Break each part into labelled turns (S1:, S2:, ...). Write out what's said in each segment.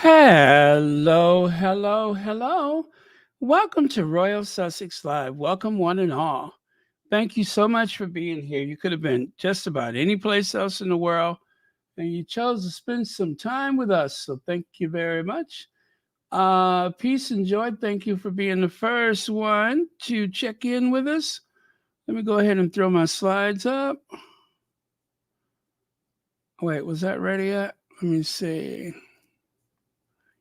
S1: Hello, hello, hello. Welcome to Royal Sussex Live. Welcome, one and all. Thank you so much for being here. You could have been just about any place else in the world, and you chose to spend some time with us. So thank you very much. Peace and joy. Thank you for being the first one to check in with us. Let me go ahead and throw my slides up. Wait, was that ready yet? Let me see.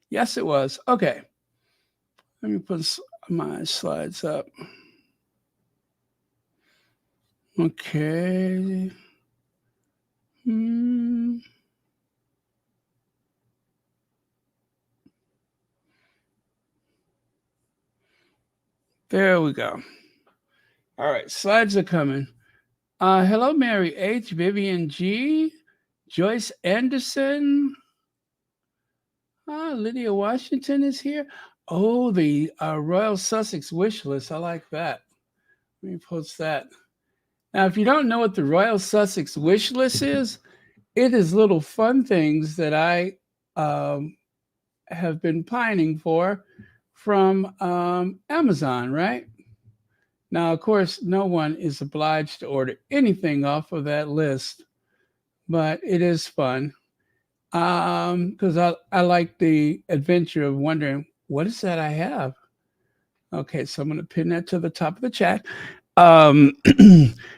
S1: Yes, it was. Okay. Let me put my slides up. Okay. Hmm. There we go. All right, slides are coming. Hello, Mary H, Vivian G, Joyce Anderson. Lydia Washington is here. Oh, the Royal Sussex wish list. I like that. Let me post that. Now, if you don't know what the Royal Sussex wish list is, it is little fun things that I have been pining for from Amazon, right? Now, of course, no one is obliged to order anything off of that list, but it is fun because I like the adventure of wondering what is that I have. Okay, so I'm going to pin that to the top of the chat. Um,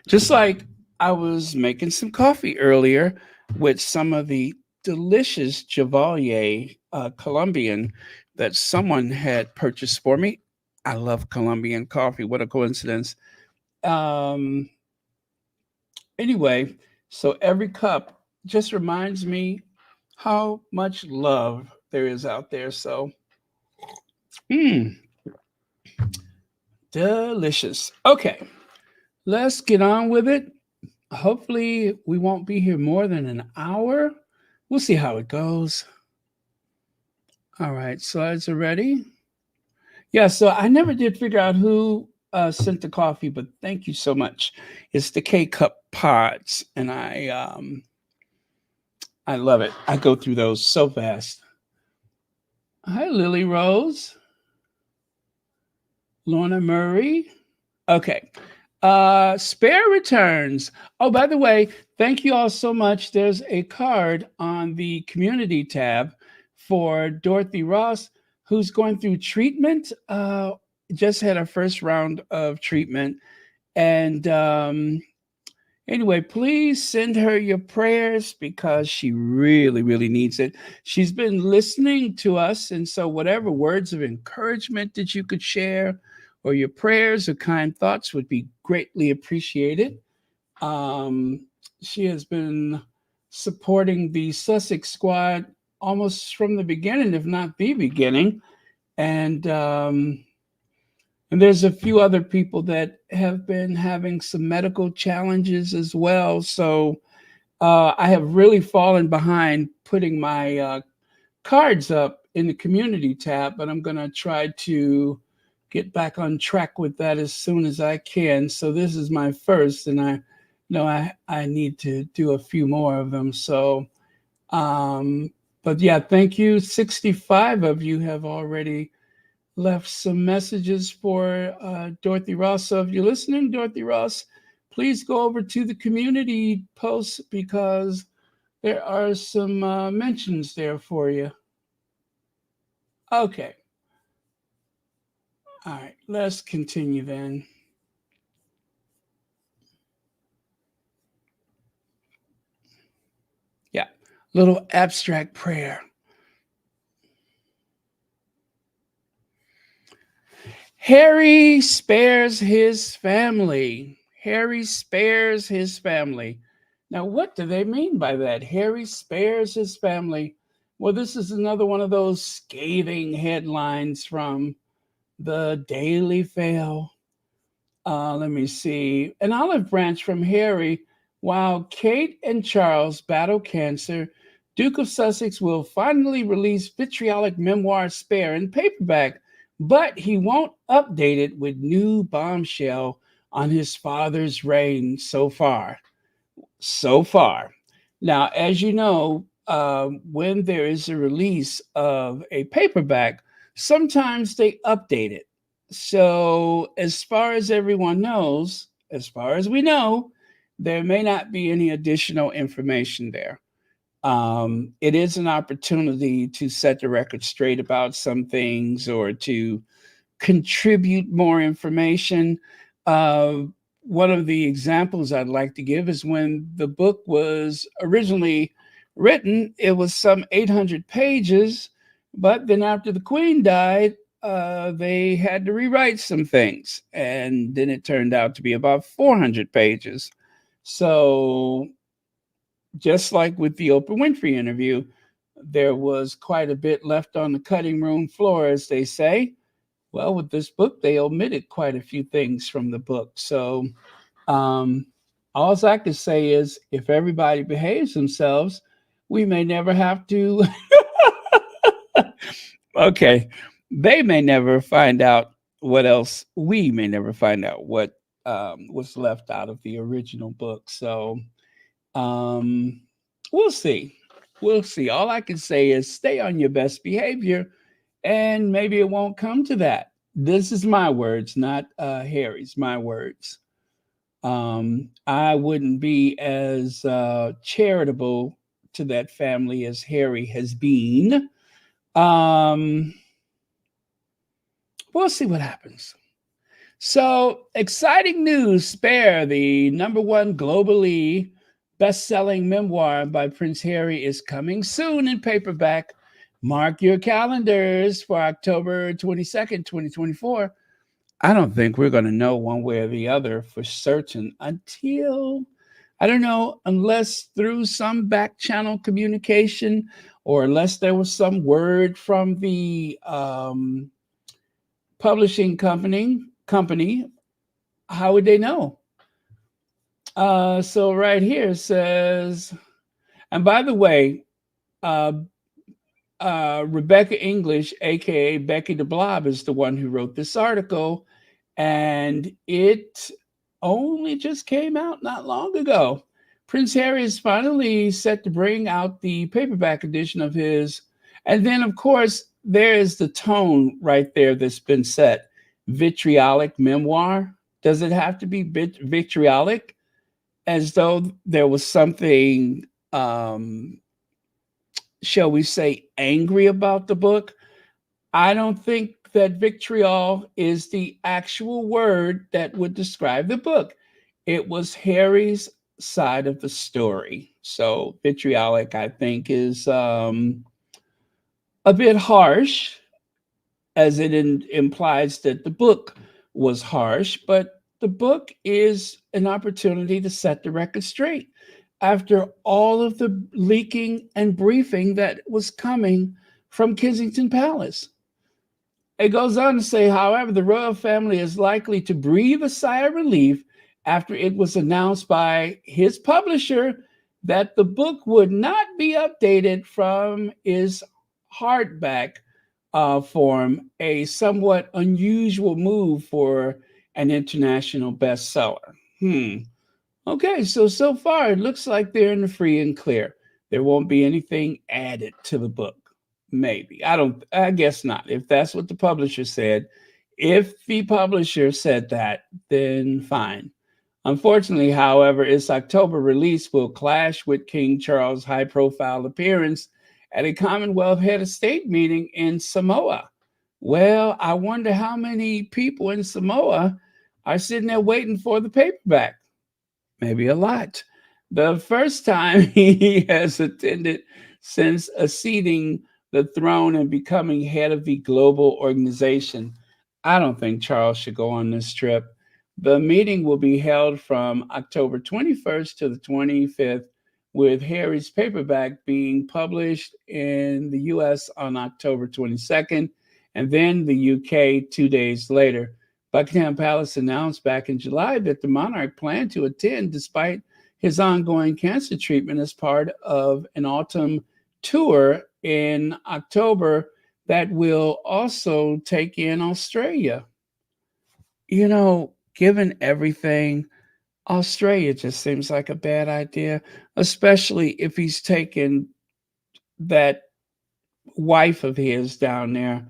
S1: just like I was making some coffee earlier with some of the delicious Chevalier Colombian that someone had purchased for me. I love Colombian coffee. What a coincidence. Um, anyway, so every cup just reminds me how much love there is out there. So, mm, delicious. Okay, let's get on with it. Hopefully, we won't be here more than an hour. We'll see how it goes. All right, slides are ready. Yeah, so I never did figure out who sent the coffee, but thank you so much. It's the K Cup pods, and I love it. I go through those so fast. Hi, Lily Rose, Lorna Murray. Okay. Spare returns. Oh, by the way, thank you all so much. There's a card on the community tab for Dorothy Ross, who's going through treatment. Just had her first round of treatment. And anyway, please send her your prayers because she really, really needs it. She's been listening to us. And so, whatever words of encouragement that you could share, or your prayers or kind thoughts would be greatly appreciated. Um, she has been supporting the Sussex squad almost from the beginning, if not the beginning. And and there's a few other people that have been having some medical challenges as well. So I have really fallen behind putting my cards up in the community tab, but I'm going to try to get back on track with that as soon as I can. So this is my first, and I know I need to do a few more of them. So, but yeah, thank you. 65 of you have already left some messages for Dorothy Ross. So if you're listening, Dorothy Ross, please go over to the community posts because there are some mentions there for you. Okay. All right, let's continue then. Yeah, little abstract prayer. Harry spares his family. Harry spares his family. Now, what do they mean by that? Harry spares his family. Well, this is another one of those scathing headlines from the Daily Fail. Let me see. An olive branch from Harry. While Kate and Charles battle cancer, Duke of Sussex will finally release vitriolic memoir Spare in paperback, but he won't update it with new bombshell on his father's reign so far. So far. Now, as you know, when there is a release of a paperback, sometimes they update it. So, as far as everyone knows, as far as we know, there may not be any additional information there. It is an opportunity to set the record straight about some things or to contribute more information. Uh, One of the examples I'd like to give is when the book was originally written, it was some 800 pages, but then after the Queen died, they had to rewrite some things, and then it turned out to be about 400 pages. So, just like with the Oprah Winfrey interview, there was quite a bit left on the cutting room floor, as they say. Well, with this book, they omitted quite a few things from the book. So, um, all I can say is if everybody behaves themselves, we may never have to. Okay. They may never find out what else. We may never find out what was left out of the original book. So, um, we'll see. We'll see. All I can say is stay on your best behavior, and maybe it won't come to that. This is my words, not Harry's. My words. I wouldn't be as charitable to that family as Harry has been. Um, we'll see what happens. So, exciting news. Spare, the number one globally best-selling memoir by Prince Harry, is coming soon in paperback. Mark your calendars for October 22nd, 2024. I don't think we're going to know one way or the other for certain until, I don't know, unless through some back channel communication or unless there was some word from the publishing company. How would they know? So right here it says, and by the way, uh, Rebecca English, aka Becky the Blob, is the one who wrote this article, and it only just came out not long ago. Prince Harry is finally set to bring out the paperback edition of his, and then of course there is the tone right there that's been set. Vitriolic memoir. Does it have to be vitriolic? As though there was something, shall we say, angry about the book. I don't think that vitriol is the actual word that would describe the book. It was Harry's side of the story. So vitriolic, I think, is a bit harsh, as it implies that the book was harsh, but the book is an opportunity to set the record straight after all of the leaking and briefing that was coming from Kensington Palace. It goes on to say, however, the royal family is likely to breathe a sigh of relief after it was announced by his publisher that the book would not be updated from its hardback form, a somewhat unusual move for an international bestseller. Okay, so far it looks like they're in the free and clear. There won't be anything added to the book. Maybe. I guess not. If that's what the publisher said, if the publisher said that, then fine. Unfortunately, however, its October release will clash with King Charles' high profile appearance at a Commonwealth head of state meeting in Samoa. Well, I wonder how many people in Samoa are sitting there waiting for the paperback. Maybe a lot. The first time he has attended since acceding the throne and becoming head of the global organization. I don't think Charles should go on this trip. The meeting will be held from October 21st to the 25th, with Harry's paperback being published in the US on October 22nd and then the UK 2 days later. Buckingham Palace announced back in July that the monarch planned to attend despite his ongoing cancer treatment as part of an autumn tour in October that will also take in Australia. Given everything, Australia just seems like a bad idea, especially if he's taken that wife of his down there,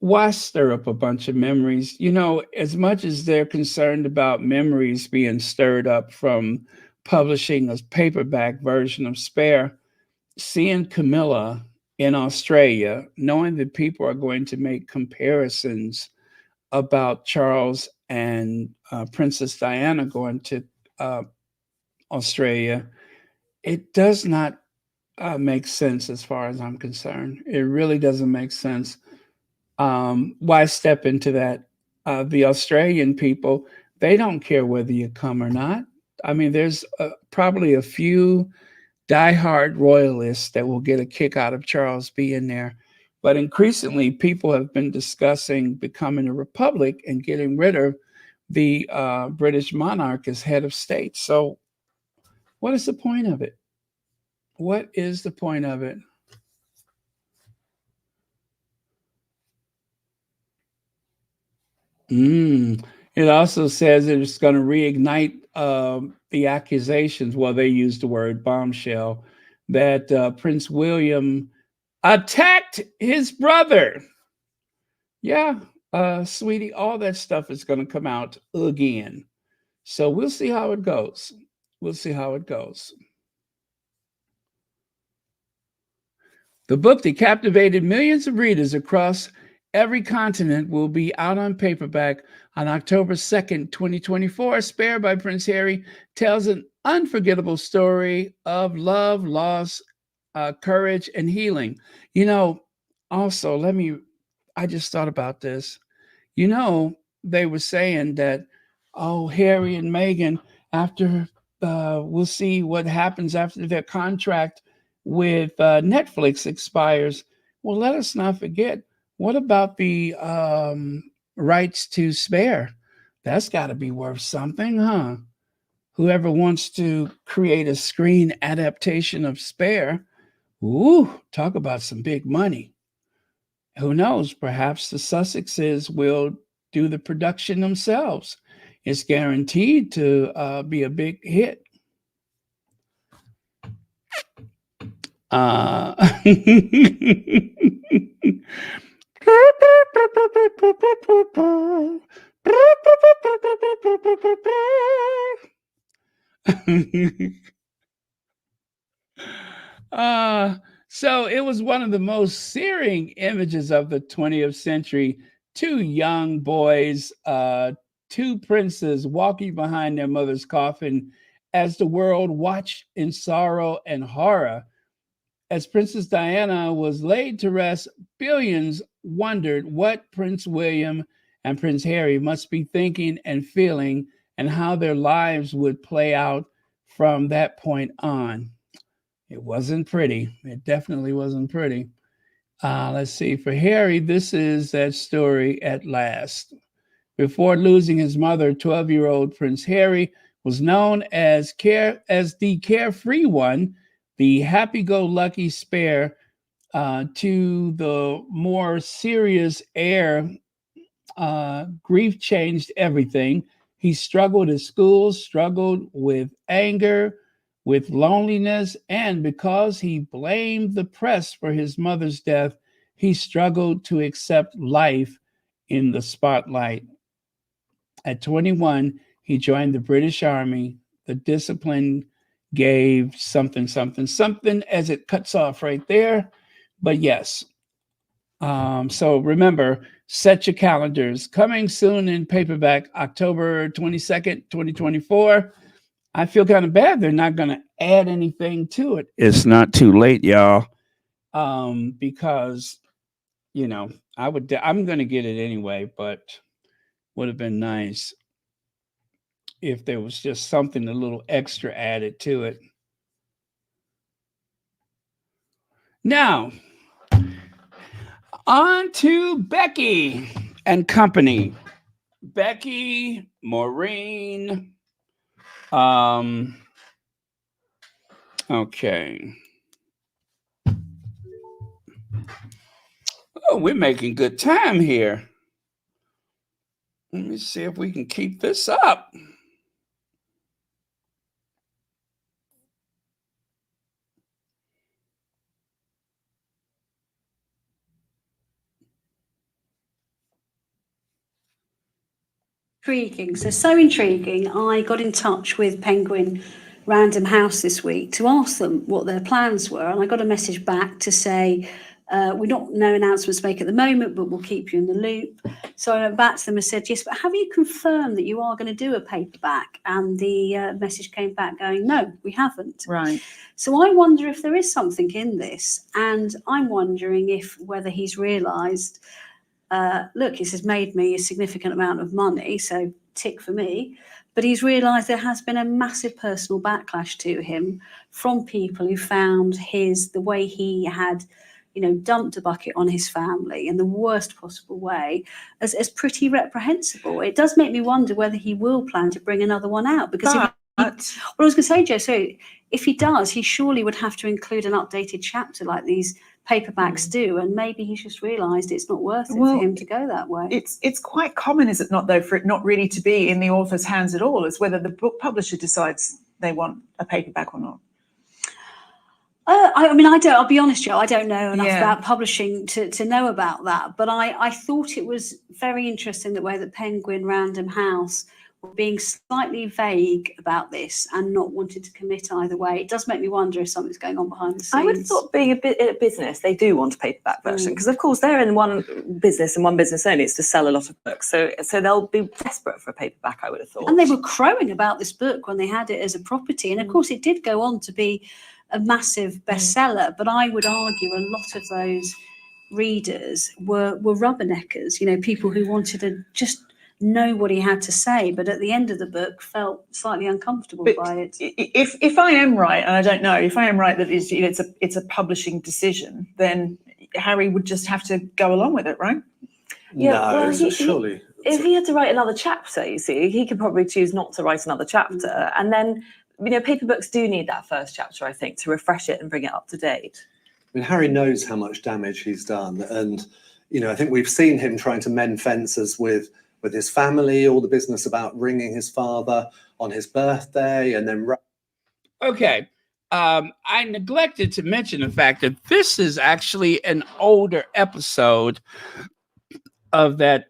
S1: why stir up a bunch of memories? As much as they're concerned about memories being stirred up from publishing a paperback version of Spare, seeing Camilla in Australia, knowing that people are going to make comparisons about Charles and Princess Diana going to uh, Australia, it does not make sense as far as I'm concerned. It really doesn't make sense. Why step into that? The Australian people, they don't care whether you come or not. I mean, there's probably a few diehard royalists that will get a kick out of Charles being there. But increasingly, people have been discussing becoming a republic and getting rid of the British monarch as head of state. So, what is the point of it? What is the point of it? Mm. It also says it's going to reignite the accusations. Well, they used the word bombshell that Prince William attacked his brother. Yeah, sweetie, all that stuff is going to come out again. So we'll see how it goes. We'll see how it goes. The book that captivated millions of readers across every continent will be out on paperback on October 2nd, 2024. Spare by Prince Harry tells an unforgettable story of love, loss, courage, and healing. You know, also, I just thought about this. They were saying that, oh, Harry and Meghan, after we'll see what happens after their contract with Netflix expires. Well, let us not forget, what about the rights to Spare? That's got to be worth something, huh? Whoever wants to create a screen adaptation of Spare, ooh, talk about some big money. Who knows? Perhaps the Sussexes will do the production themselves. It's guaranteed to be a big hit. Uh, Uh, so it was one of the most searing images of the 20th century. Two young boys, two princes walking behind their mother's coffin as the world watched in sorrow and horror. As Princess Diana was laid to rest, billions wondered what Prince William and Prince Harry must be thinking and feeling, and how their lives would play out from that point on. It wasn't pretty. It definitely wasn't pretty. Let's see. For Harry, this is that story at last. Before losing his mother, 12-year-old Prince Harry was known as the carefree one, the happy-go-lucky spare, to the more serious heir. Grief changed everything. He struggled at school, struggled with anger, with loneliness, and because he blamed the press for his mother's death, he struggled to accept life in the spotlight. At 21, he joined the British Army. The discipline gave something, something, something, as it cuts off right there. But yes, so remember, set your calendars. Coming soon in paperback, October 22nd, 2024. I feel kind of bad they're not going to add anything to it. It's not too late, y'all. Because, I'm going to get it anyway, but would have been nice if there was just something a little extra added to it. Now, on to Becky and company. Becky, Maureen. Okay. Oh, we're making good time here. Let me see if we can keep this up.
S2: Intriguing. So intriguing. I got in touch with Penguin Random House this week to ask them what their plans were, and I got a message back to say, we're not no announcements to make at the moment, but we'll keep you in the loop. So I went back to them and said, yes, but have you confirmed that you are going to do a paperback? And the message came back going, no, we haven't.
S3: Right.
S2: So I wonder if there is something in this, and I'm wondering whether he's realised, look, this has made me a significant amount of money, so tick for me. But he's realised there has been a massive personal backlash to him from people who found the way he had, dumped a bucket on his family in the worst possible way as pretty reprehensible. It does make me wonder whether he will plan to bring another one out, because well, I was going to say, Jo, so if he does, he surely would have to include an updated chapter like these paperbacks do, and maybe he's just realised it's not worth it for him to go that way.
S3: It's quite common, is it not, though, for it not really to be in the author's hands at all, as whether the book publisher decides they want a paperback or not.
S2: I'll be honest, Jo, I don't know enough about publishing to know about that, but I thought it was very interesting the way that Penguin Random House were being slightly vague about this and not wanting to commit either way. It does make me wonder if something's going on behind the scenes.
S4: I would have thought, being a business, they do want a paperback version, because of course they're in one business and one business only. It's to sell a lot of books, so they'll be desperate for a paperback, I would have thought.
S2: And they were crowing about this book when they had it as a property, and of course it did go on to be a massive bestseller. But I would argue a lot of those readers were rubberneckers, people who wanted to just know what he had to say, but at the end of the book felt slightly uncomfortable by it.
S3: If I am right, and I don't know, if I am right that it's a publishing decision, then Harry would just have to go along with it, right?
S4: Yeah,
S5: surely.
S4: If he had to write another chapter, you see, he could probably choose not to write another chapter, and then paper books do need that first chapter, I think, to refresh it and bring it up to date.
S5: I mean, Harry knows how much damage he's done, and I think we've seen him trying to mend fences with his family, all the business about ringing his father on his birthday, and then
S1: okay. I neglected to mention the fact that this is actually an older episode of that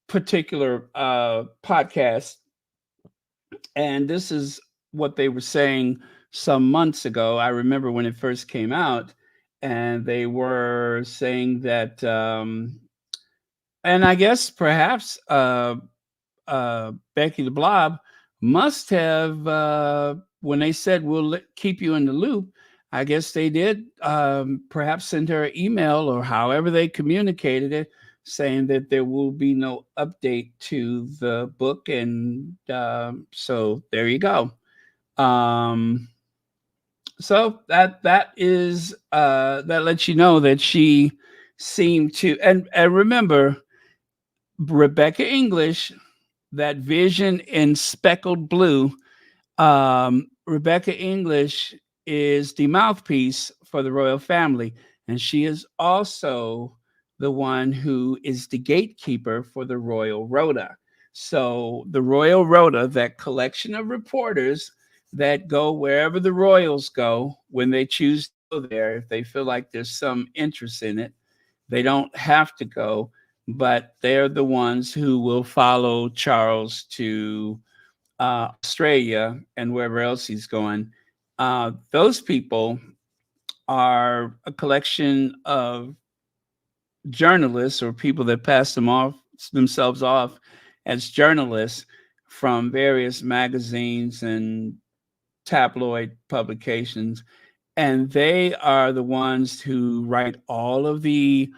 S1: particular podcast. And this is what they were saying some months ago. I remember when it first came out, and they were saying that, and I guess perhaps Becky the Blob must have, when they said we'll keep you in the loop, I guess they did perhaps send her an email, or however they communicated it, saying that there will be no update to the book. And so there you go. So that is that lets you know that she seemed to, and remember, Rebecca English, that vision in speckled blue, Rebecca English is the mouthpiece for the royal family, and she is also the one who is the gatekeeper for the Royal Rota. So the Royal Rota, that collection of reporters that go wherever the royals go when they choose to go there, if they feel like there's some interest in it, they don't have to go, but they're the ones who will follow Charles to Australia and wherever else he's going. Those people are a collection of journalists, or people that pass themselves off as journalists from various magazines and tabloid publications. And they are the ones who write all of the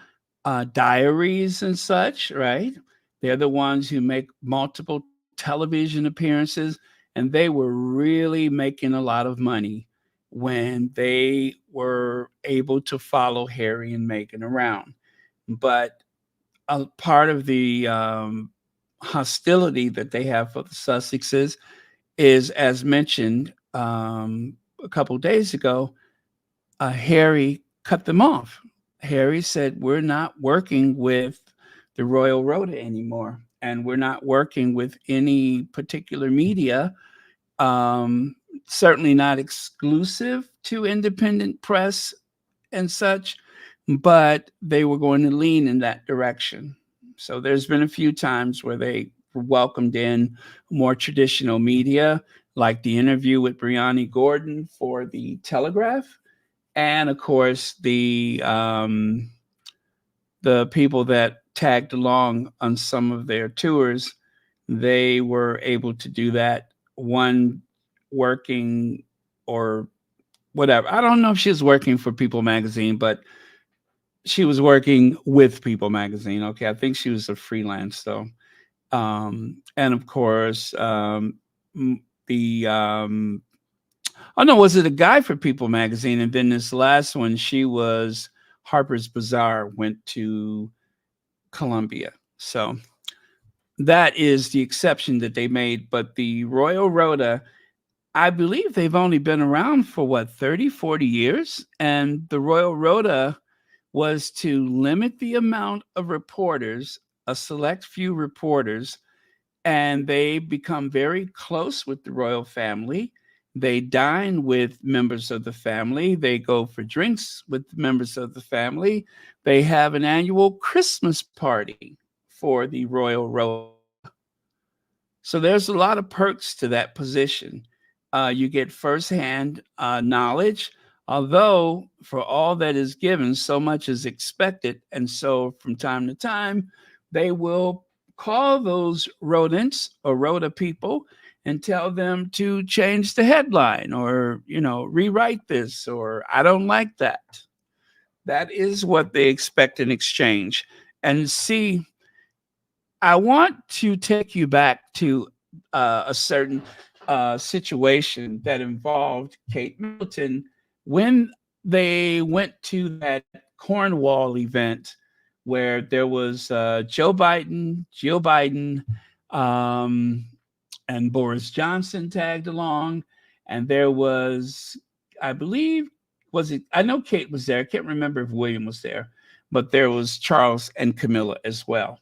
S1: diaries and such, right? They're the ones who make multiple television appearances, and they were really making a lot of money when they were able to follow Harry and Meghan around. But a part of the hostility that they have for the Sussexes is, as mentioned a couple of days ago, Harry cut them off. Harry said, we're not working with the Royal Rota anymore, and we're not working with any particular media, certainly not exclusive to independent press and such, but they were going to lean in that direction. So there's been a few times where they welcomed in more traditional media, like the interview with Brianna Gordon for the Telegraph, and of course the people that tagged along on some of their tours. They were able to do that. One working or whatever. I don't know if she was working for People Magazine, but she was working with People Magazine. Okay, I think she was a freelance though. And of course, the oh no, was it a guy for People Magazine? And then this last one, she was Harper's Bazaar, went to Columbia. So that is the exception that they made. But the Royal Rota, I believe they've only been around for what, 30, 40 years? And the Royal Rota was to limit the amount of reporters, a select few reporters, and they become very close with the royal family. They dine with members of the family. They go for drinks with members of the family. They have an annual Christmas party for the Royal Rota. So there's a lot of perks to that position. You get firsthand knowledge, although for all that is given, so much is expected. And so from time to time, they will call those rodents or rota people and tell them to change the headline or, rewrite this, or I don't like that. That is what they expect in exchange. And see, I want to take you back to a certain situation that involved Kate Middleton when they went to that Cornwall event where there was Joe Biden, Jill Biden, and Boris Johnson tagged along. And there was, I believe, I know Kate was there. I can't remember if William was there, but there was Charles and Camilla as well.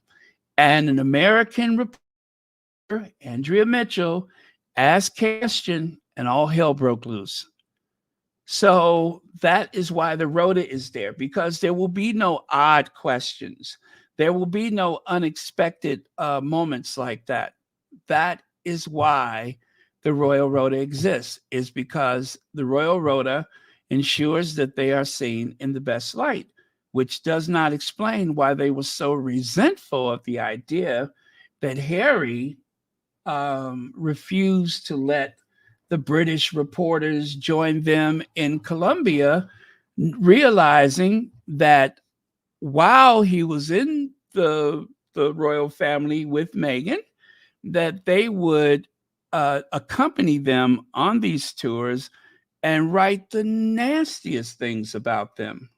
S1: And an American reporter, Andrea Mitchell, asked a question and all hell broke loose. So that is why the rota is there, because there will be no odd questions. There will be no unexpected moments like that. That is why the Royal Rota exists, is because the Royal Rota ensures that they are seen in the best light, which does not explain why they were so resentful of the idea that Harry refused to let the British reporters join them in Columbia, realizing that while he was in the royal family with Meghan, that they would accompany them on these tours and write the nastiest things about them,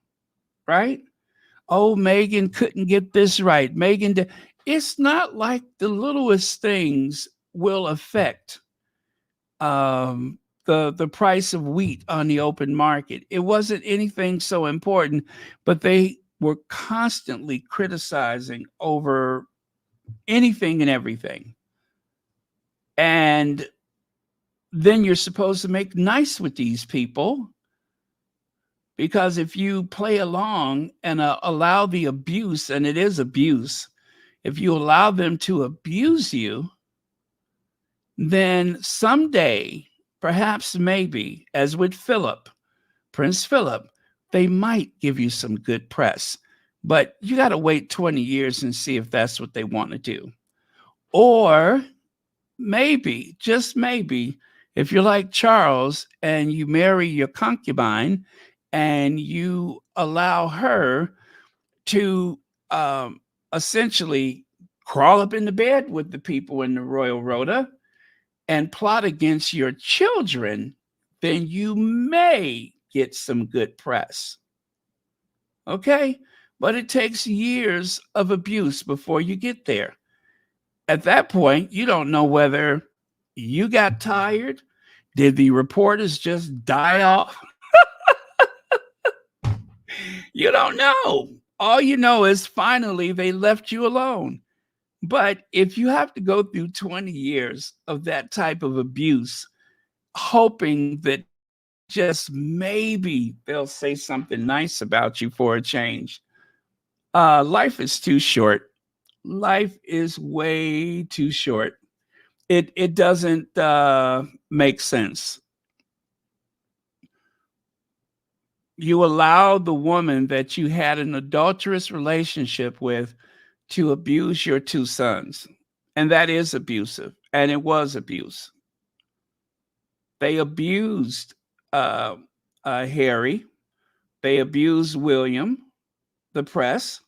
S1: right? Oh, Meghan couldn't get this right. It's not like the littlest things will affect the price of wheat on the open market. It wasn't anything so important, but they were constantly criticizing over anything and everything. And then you're supposed to make nice with these people, because if you play along and allow the abuse, and it is abuse, if you allow them to abuse you, then someday, perhaps maybe, as with Prince Philip, they might give you some good press. But you got to wait 20 years and see if that's what they want to do. Or maybe, just maybe, if you're like Charles and you marry your concubine and you allow her to essentially crawl up in the bed with the people in the Royal Rota and plot against your children, then you may get some good press. Okay? But it takes years of abuse before you get there. At that point, you don't know whether you got tired. Did the reporters just die off? You don't know. All you know is finally they left you alone. But if you have to go through 20 years of that type of abuse, hoping that just maybe they'll say something nice about you for a change, life is too short. life is way too short. It doesn't make sense. You allowed the woman that you had an adulterous relationship with to abuse your two sons. And that is abusive. And it was abuse. They abused uh, Harry. They abused William, the press.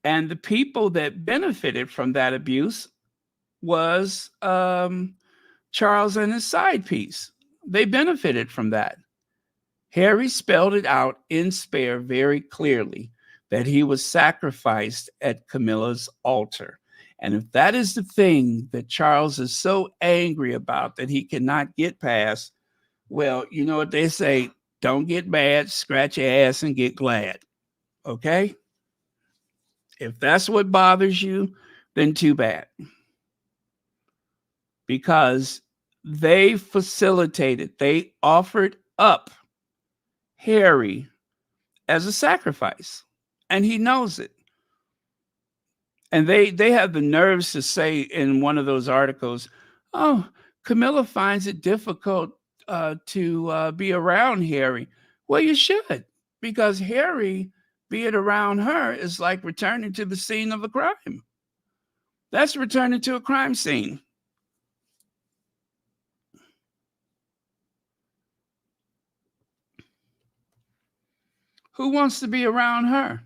S1: And the people that benefited from that abuse was Charles and his side piece. They benefited from that. Harry spelled it out in Spare very clearly that he was sacrificed at Camilla's altar. And if that is the thing that Charles is so angry about that he cannot get past, well, you know what they say, don't get mad, scratch your ass and get glad. Okay? If that's what bothers you, then too bad. Because they facilitated, they offered up Harry as a sacrifice, and he knows it. And they have the nerves to say in one of those articles, "Oh, Camilla finds it difficult to be around Harry." Well, you should, because Harry being around her is like returning to the scene of a crime. That's returning to a crime scene. Who wants to be around her?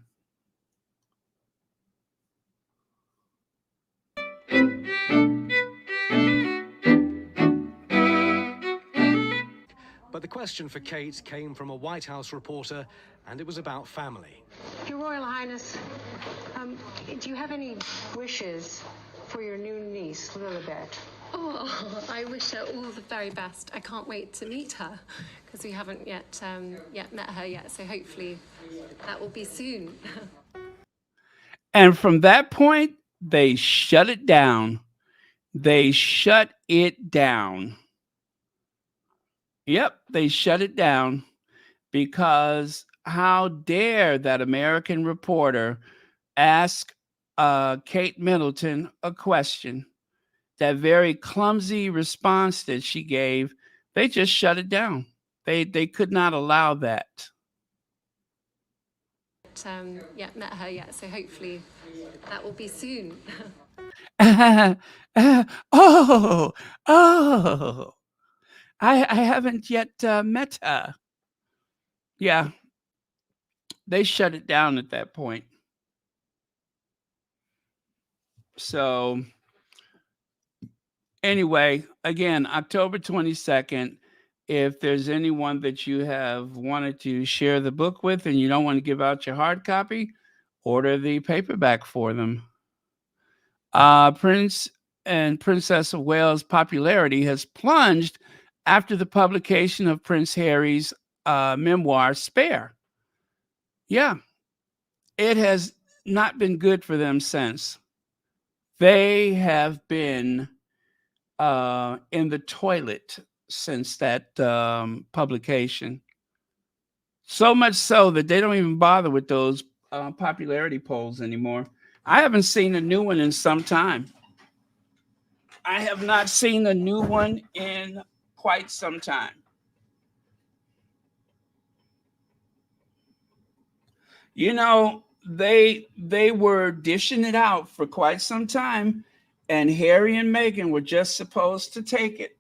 S6: But the question for Kate came from a White House reporter, and it was about family.
S7: Your Royal Highness, do you have any wishes for your new niece, Lilibet?
S8: Oh, I wish her all the very best. I can't wait to meet her because we haven't yet met her yet. So hopefully that will be soon.
S1: And from that point, they shut it down. They shut it down. Yep, they shut it down because how dare that American reporter ask Kate Middleton a question? That very clumsy response that she gave, they just shut it down. They could not allow that.
S8: Met her yet. So hopefully that will be soon.
S1: Oh, I haven't yet met her. Yeah, they shut it down at that point. So anyway, again, October 22nd, if there's anyone that you have wanted to share the book with and you don't want to give out your hard copy, order the paperback for them. Prince and Princess of Wales' popularity has plunged after the publication of Prince Harry's memoir, Spare. Yeah, it has not been good for them since. They have been in the toilet since that publication. So much so that they don't even bother with those popularity polls anymore. I haven't seen a new one in some time. I have not seen a new one in quite some time. You know, they were dishing it out for quite some time, and Harry and Meghan were just supposed to take it.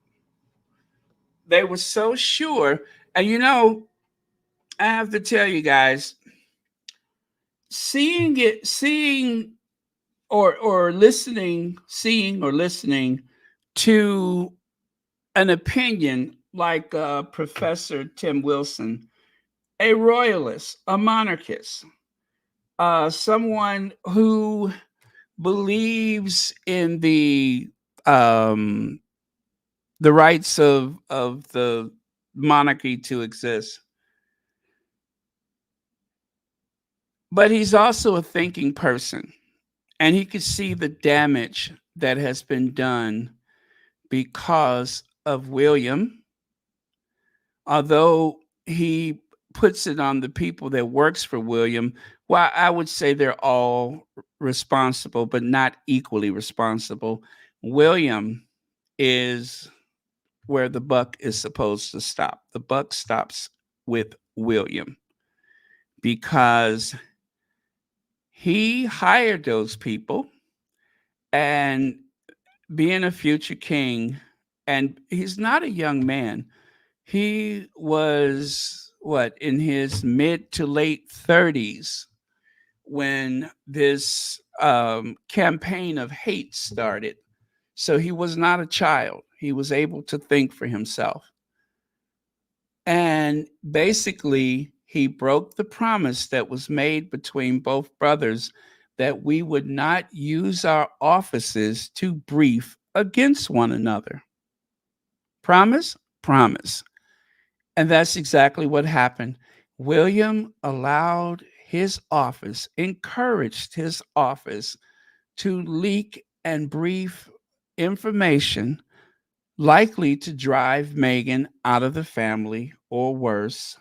S1: They were so sure. And you know, I have to tell you guys, seeing or listening to an opinion like Professor Tim Wilson, a royalist, a monarchist, someone who believes in the rights of the monarchy to exist. But he's also a thinking person, and he could see the damage that has been done because of William. Although he puts it on the people that works for William, well, I would say they're all responsible, but not equally responsible. William is where the buck is supposed to stop. The buck stops with William because he hired those people, and being a future king, and he's not a young man. He was what, in his mid to late 30s when this campaign of hate started. So he was not a child. He was able to think for himself. And basically, he broke the promise that was made between both brothers that we would not use our offices to brief against one another. Promise? Promise. And that's exactly what happened. William allowed his office, encouraged his office to leak and brief information likely to drive Meghan out of the family or worse.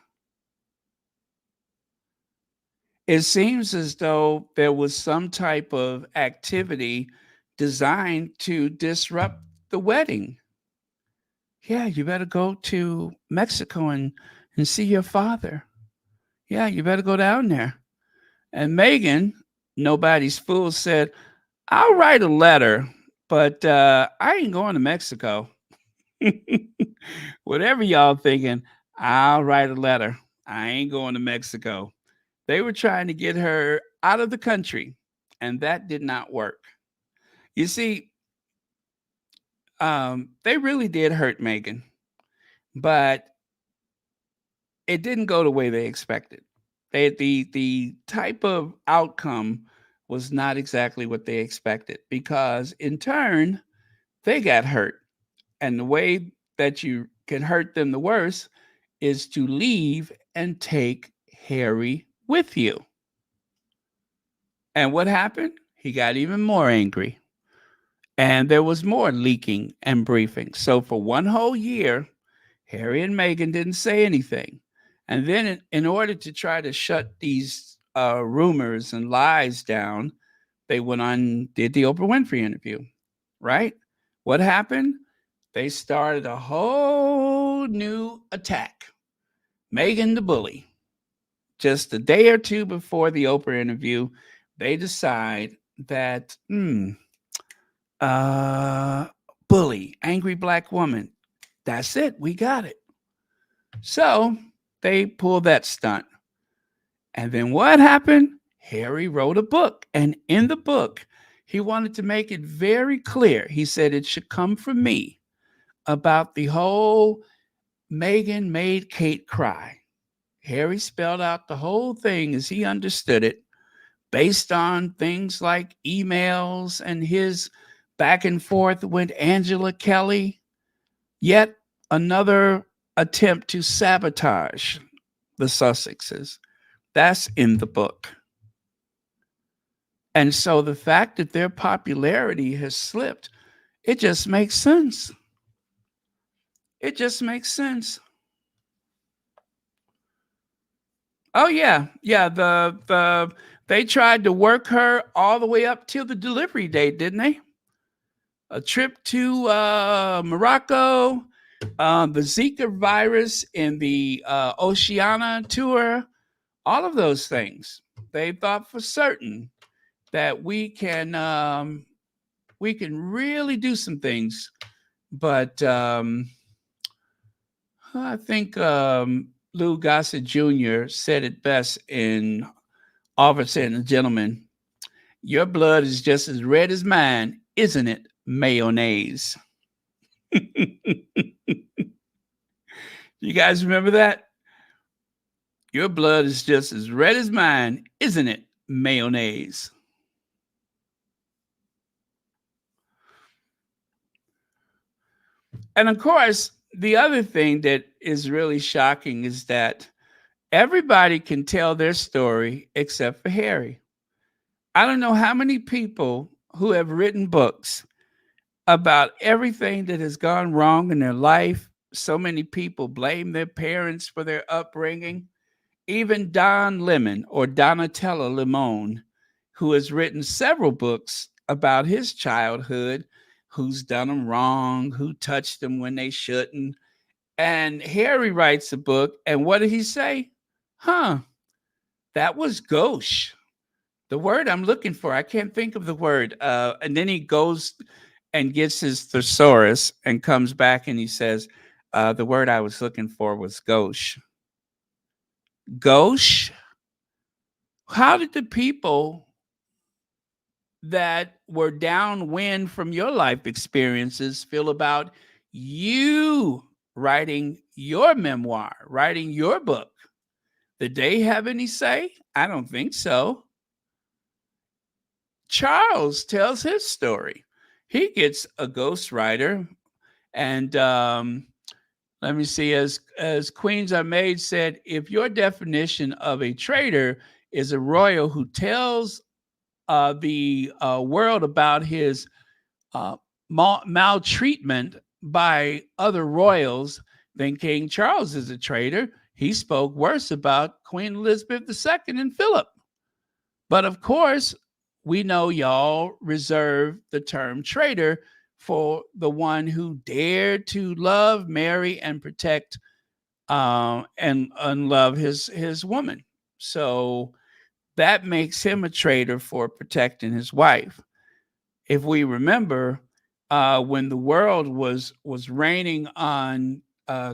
S1: It seems as though there was some type of activity designed to disrupt the wedding. Yeah, you better go to Mexico and see your father. Yeah, you better go down there. And Meghan, nobody's fool, said, I'll write a letter, but I ain't going to Mexico. Whatever y'all thinking, I'll write a letter. I ain't going to Mexico. They were trying to get her out of the country, and that did not work. You see, they really did hurt Meghan, but it didn't go the way they expected. The type of outcome was not exactly what they expected, because in turn, they got hurt. And the way that you can hurt them the worst is to leave and take Harry with you. And what happened? He got even more angry. And there was more leaking and briefing. So for one whole year, Harry and Meghan didn't say anything. And then in order to try to shut these rumors and lies down, they went on, did the Oprah Winfrey interview, right? What happened? They started a whole new attack. Meghan the bully. Just a day or two before the Oprah interview, they decide that, bully, angry black woman. That's it. We got it. So they pulled that stunt. And then what happened? Harry wrote a book. And in the book, he wanted to make it very clear. He said it should come from me about the whole Meghan made Kate cry. Harry spelled out the whole thing as he understood it, based on things like emails and his back and forth with Angela Kelly. Yet another attempt to sabotage the Sussexes. That's in the book. And so the fact that their popularity has slipped, it just makes sense. It just makes sense. Oh yeah. They tried to work her all the way up till the delivery date, didn't they? A trip to Morocco, the Zika virus in the Oceania tour, all of those things. They thought for certain that we can really do some things, but I think Lou Gossett Jr. said it best in Officer and a Gentleman. Your blood is just as red as mine, isn't it? Mayonnaise. You guys remember that? Your blood is just as red as mine, isn't it? Mayonnaise. And of course, the other thing that is really shocking is that everybody can tell their story except for Harry. I don't know how many people who have written books about everything that has gone wrong in their life. So many people blame their parents for their upbringing. Even Don Lemon or Donatella Limon, who has written several books about his childhood, who's done them wrong, who touched them when they shouldn't. And Harry writes a book, and what did he say? That was gauche. The word I'm looking for, I can't think of the word. And then he goes and gets his thesaurus and comes back and he says, the word I was looking for was gauche. Gauche? How did the people that were downwind from your life experiences feel about you writing your memoir, writing your book? Did they have any say? I don't think so. Charles tells his story. He gets a ghostwriter, and let me see. As Queens Are Made said, if your definition of a traitor is a royal who tells the world about his maltreatment by other royals, then King Charles is a traitor. He spoke worse about Queen Elizabeth II and Philip. But of course, we know y'all reserve the term traitor for the one who dared to love, marry, and protect and unlove his woman. So that makes him a traitor for protecting his wife. If we remember, when the world was raining on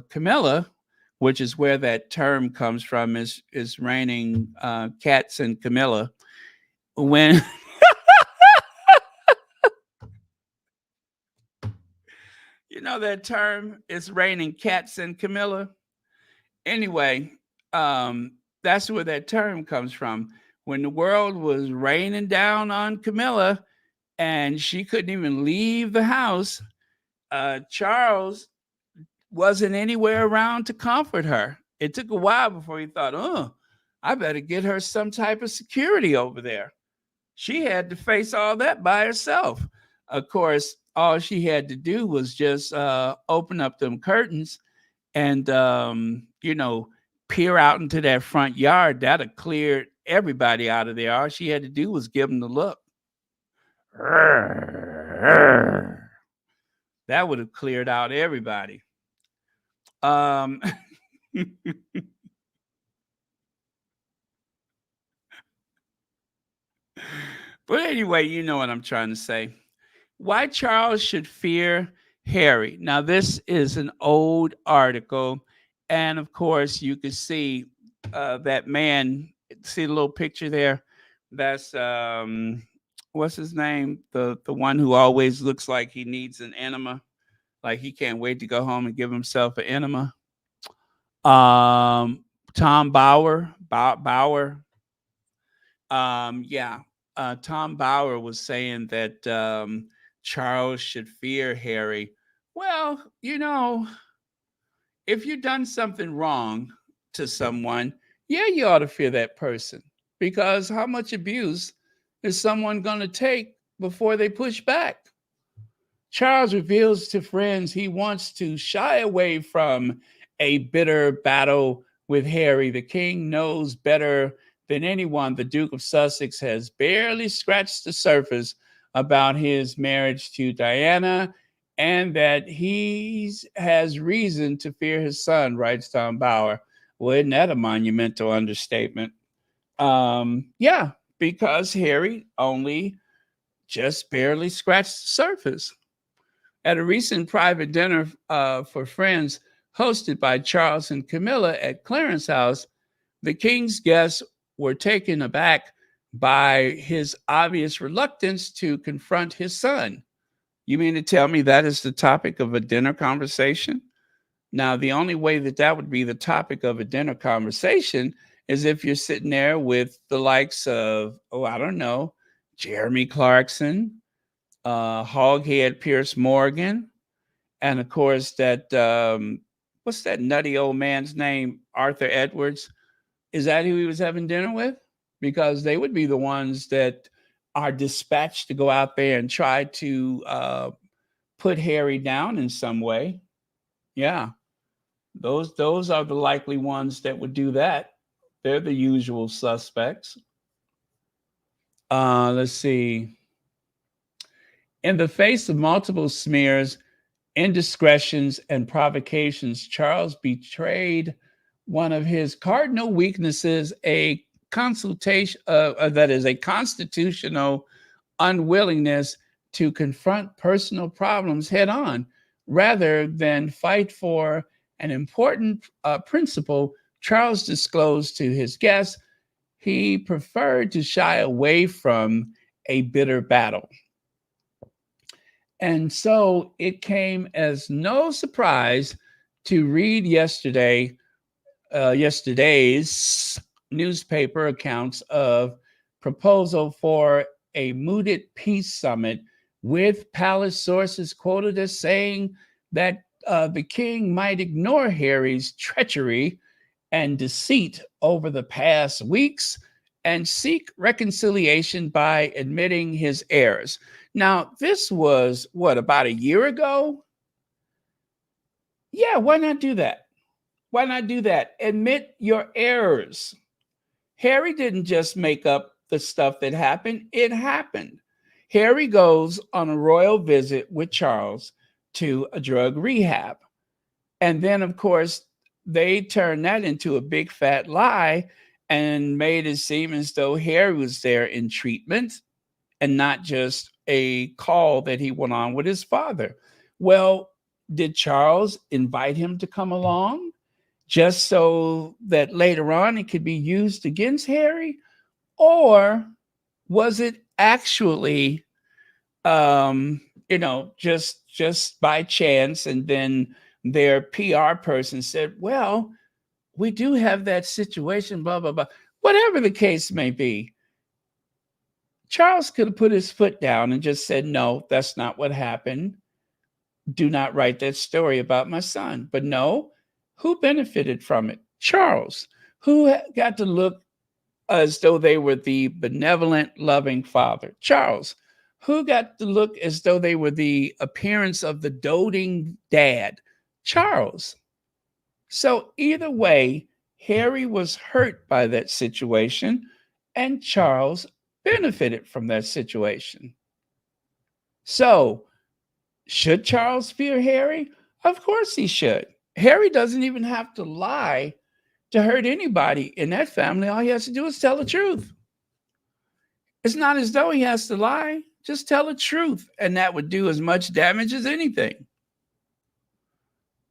S1: Camilla, which is where that term comes from, is raining cats and Camilla. When you know that term, it's raining cats and Camilla. Anyway, that's where that term comes from. When the world was raining down on Camilla and she couldn't even leave the house, Charles wasn't anywhere around to comfort her. It took a while before he thought, oh, I better get her some type of security over there. She had to face all that by herself. Of course, all she had to do was just open up them curtains and, peer out into that front yard. That'd have cleared everybody out of there. All she had to do was give them the look. That would have cleared out everybody. But anyway, you know what I'm trying to say. Why Charles should fear Harry. Now, this is an old article. And of course, you can see that man. See the little picture there? That's, what's his name? The one who always looks like he needs an enema. Like he can't wait to go home and give himself an enema. Tom Bauer. Tom Bauer was saying that Charles should fear Harry. Well, if you've done something wrong to someone, yeah, you ought to fear that person, because how much abuse is someone going to take before they push back? Charles reveals to friends he wants to shy away from a bitter battle with Harry. The king knows better than anyone the Duke of Sussex has barely scratched the surface about his marriage to Diana, and that he has reason to fear his son, writes Tom Bauer. Well, isn't that a monumental understatement? Because Harry only just barely scratched the surface. At a recent private dinner for friends hosted by Charles and Camilla at Clarence House, the king's guests were taken aback by his obvious reluctance to confront his son. You mean to tell me that is the topic of a dinner conversation? Now, the only way that would be the topic of a dinner conversation is if you're sitting there with the likes of, Jeremy Clarkson, Hoghead Pierce Morgan, and of course that, what's that nutty old man's name? Arthur Edwards. Is that who he was having dinner with? Because they would be the ones that are dispatched to go out there and try to put Harry down in some way. Yeah, those are the likely ones that would do that. They're the usual suspects. Let's see. In the face of multiple smears, indiscretions, and provocations, Charles betrayed one of his cardinal weaknesses, a constitutional unwillingness to confront personal problems head on, rather than fight for an important principle Charles disclosed to his guests. He preferred to shy away from a bitter battle. And so it came as no surprise to read yesterday's newspaper accounts of proposal for a mooted peace summit, with palace sources quoted as saying that the king might ignore Harry's treachery and deceit over the past weeks and seek reconciliation by admitting his errors. Now, this was about a year ago? Yeah, why not do that? Why not do that? Admit your errors. Harry didn't just make up the stuff that happened, it happened. Harry goes on a royal visit with Charles to a drug rehab. And then, of course, they turned that into a big fat lie and made it seem as though Harry was there in treatment and not just a call that he went on with his father. Well, did Charles invite him to come along just so that later on it could be used against Harry? Or was it actually, just by chance, and then their PR person said, well, we do have that situation, blah, blah, blah. Whatever the case may be, Charles could have put his foot down and just said, no, that's not what happened. Do not write that story about my son. But no, who benefited from it? Charles, who got to look as though they were the benevolent, loving father. Charles, who got to look as though they were the appearance of the doting dad. Charles. So either way, Harry was hurt by that situation, and Charles benefited from that situation. So, should Charles fear Harry? Of course he should. Harry doesn't even have to lie to hurt anybody in that family. All he has to do is tell the truth. It's not as though he has to lie. Just tell the truth, and that would do as much damage as anything.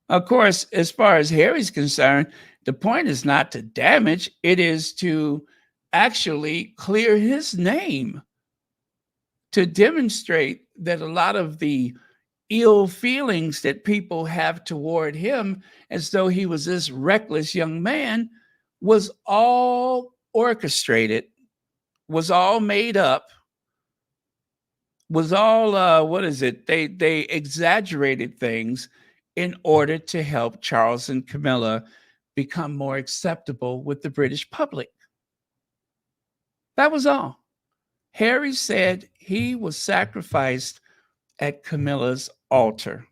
S1: Of course, as far as Harry's concerned, the point is not to damage, it is to actually clear his name, to demonstrate that a lot of the ill feelings that people have toward him, as though he was this reckless young man, was all orchestrated, was all made up, was all, they exaggerated things in order to help Charles and Camilla become more acceptable with the British public. That was all. Harry said he was sacrificed at Camilla's altar.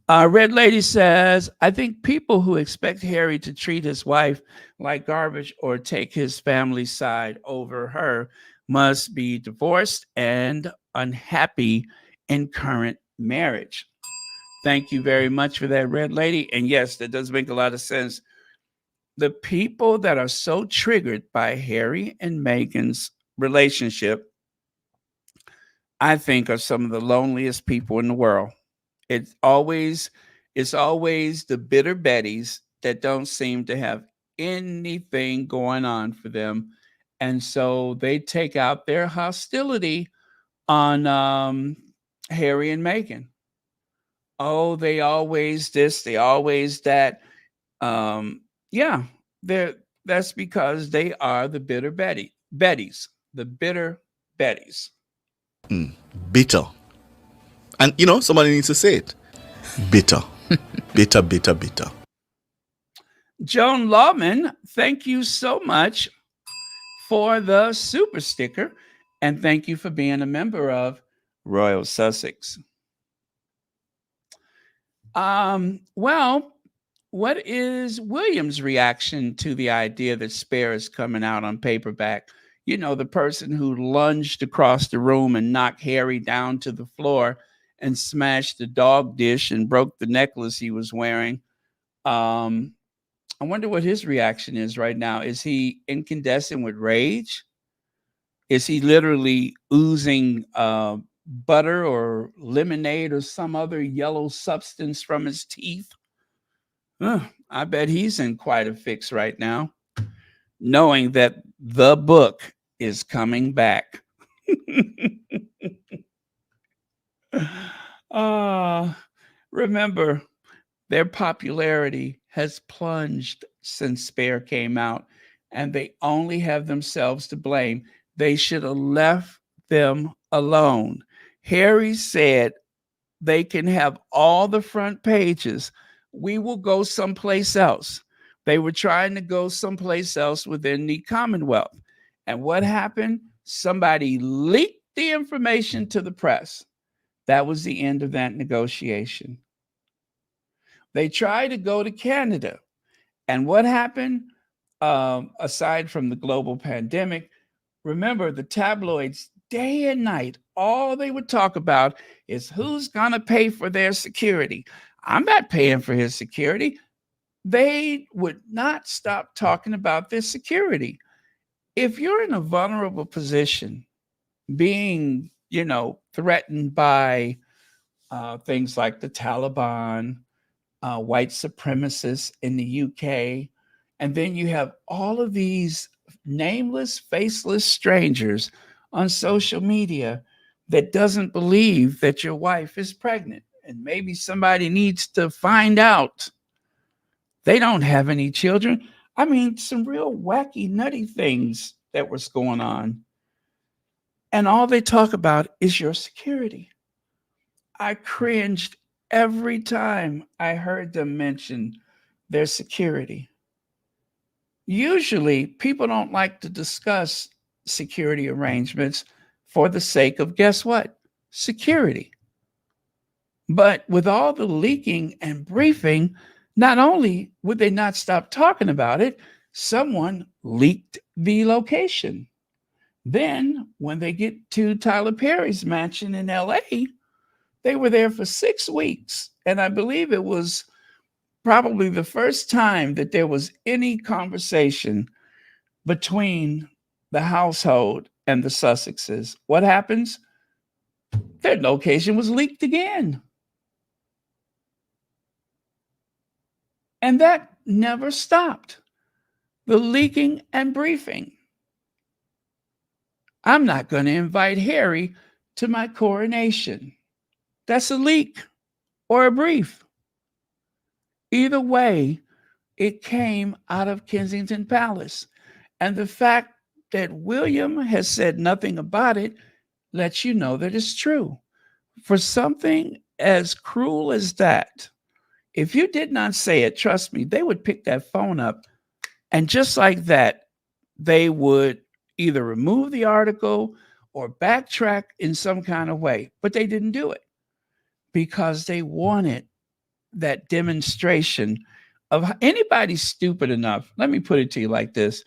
S1: Red Lady says, I think people who expect Harry to treat his wife like garbage or take his family's side over her must be divorced and unhappy in current marriage. Thank you very much for that, Red Lady. And yes, that does make a lot of sense. The people that are so triggered by Harry and Meghan's relationship, I think, are some of the loneliest people in the world. It's always the bitter Bettys that don't seem to have anything going on for them. And so they take out their hostility on Harry and Meghan. Oh, they always this, they always that. That's because they are the bitter Bettys, the bitter Bettys.
S9: Bitter. And, somebody needs to say it. Bitter. Bitter, bitter, bitter.
S1: Joan Lawman, thank you so much for the super sticker. And thank you for being a member of Royal Sussex. Well, what is William's reaction to the idea that Spare is coming out on paperback? you know, the person who lunged across the room and knocked Harry down to the floor and smashed the dog dish and broke the necklace he was wearing. I wonder what his reaction is right now. Is he incandescent with rage? Is he literally oozing butter or lemonade or some other yellow substance from his teeth? I bet he's in quite a fix right now, knowing that the book is coming back. Remember, their popularity has plunged since Spare came out, and they only have themselves to blame. They should have left them alone. Harry said they can have all the front pages. We will go someplace else. They were trying to go someplace else within the Commonwealth. And what happened? Somebody leaked the information to the press. That was the end of that negotiation. They tried to go to Canada. And what happened? Aside from the global pandemic, remember the tabloids day and night, all they would talk about is who's going to pay for their security. I'm not paying for his security. They would not stop talking about their security. If you're in a vulnerable position, being, you know, threatened by things like the Taliban, white supremacists in the UK, and then you have all of these nameless, faceless strangers on social media that doesn't believe that your wife is pregnant, and maybe somebody needs to find out they don't have any children. I mean, some real wacky, nutty things that was going on. And all they talk about is your security. I cringed every time I heard them mention their security. Usually, people don't like to discuss security arrangements for the sake of, guess what? Security. But with all the leaking and briefing, not only would they not stop talking about it, someone leaked the location. Then, when they get to Tyler Perry's mansion in LA, they were there for 6 weeks. And I believe it was probably the first time that there was any conversation between the household and the Sussexes. What happens? Their location was leaked again. And that never stopped. The leaking and briefing. I'm not going to invite Harry to my coronation. That's a leak or a brief. Either way, it came out of Kensington Palace. And the fact that William has said nothing about it lets you know that it's true. For something as cruel as that, if you did not say it, trust me, they would pick that phone up, and just like that, they would either remove the article or backtrack in some kind of way. But they didn't do it because they wanted that demonstration of anybody stupid enough. Let me put it to you like this.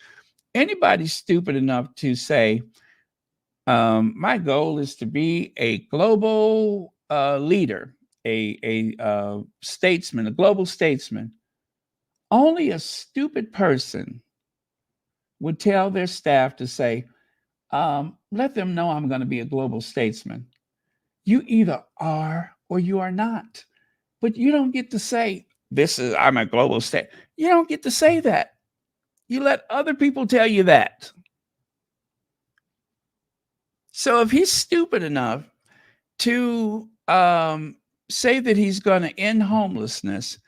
S1: Anybody stupid enough to say, my goal is to be a global leader, a statesman, a global statesman. Only a stupid person would tell their staff to say, let them know I'm going to be a global statesman. You either are or you are not. But you don't get to say, I'm a global state. You don't get to say that. You let other people tell you that. So if he's stupid enough to say that he's going to end homelessness,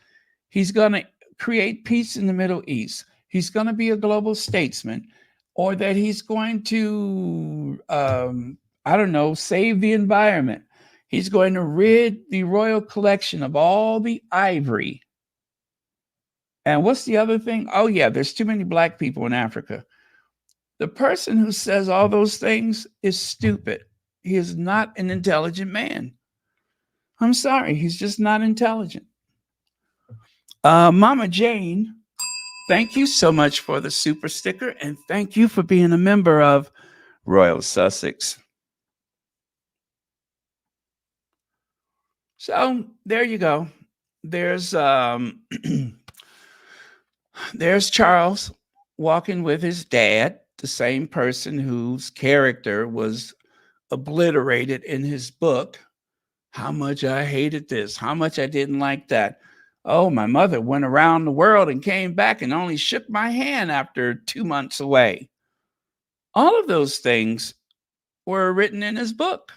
S1: he's going to create peace in the Middle East, he's going to be a global statesman, or that he's going to, save the environment. He's going to rid the royal collection of all the ivory. And what's the other thing? Oh, yeah, there's too many black people in Africa. The person who says all those things is stupid. He is not an intelligent man. I'm sorry, he's just not intelligent. Mama Jane, thank you so much for the super sticker, and thank you for being a member of Royal Sussex. So there you go. There's there's Charles walking with his dad, the same person whose character was obliterated in his book. How much I hated this, how much I didn't like that. Oh, my mother went around the world and came back and only shook my hand after 2 months away. All of those things were written in his book.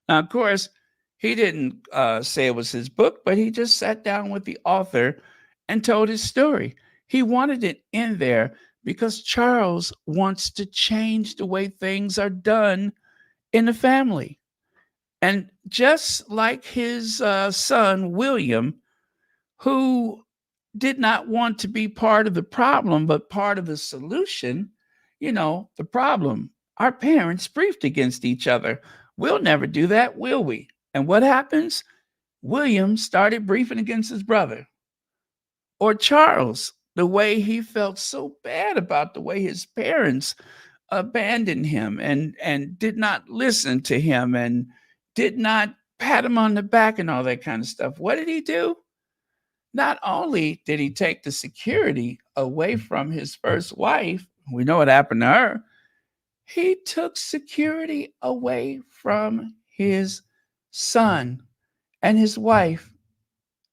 S1: Now, of course, he didn't say it was his book, but he just sat down with the author and told his story. He wanted it in there because Charles wants to change the way things are done in the family. And just like his son, William, who did not want to be part of the problem, but part of the solution, the problem. Our parents briefed against each other. We'll never do that, will we? And what happens? William started briefing against his brother. Or Charles, the way he felt so bad about the way his parents abandoned him and did not listen to him and did not pat him on the back and all that kind of stuff. What did he do? Not only did he take the security away from his first wife, we know what happened to her, he took security away from his son and his wife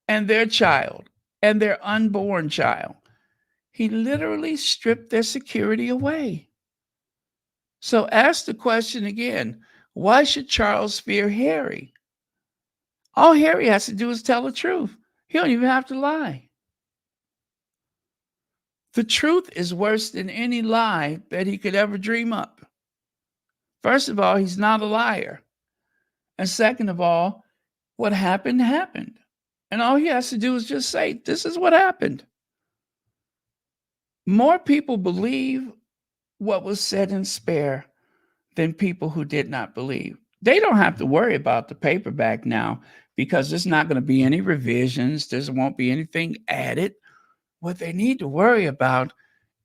S1: and their child and their unborn child. He literally stripped their security away. So ask the question again, why should Charles fear Harry? All Harry has to do is tell the truth. He don't even have to lie. The truth is worse than any lie that he could ever dream up. First of all, he's not a liar. And second of all, what happened, happened. And all he has to do is just say, this is what happened. More people believe what was said in Spare than people who did not believe. They don't have to worry about the paperback now because there's not going to be any revisions. There won't be anything added. What they need to worry about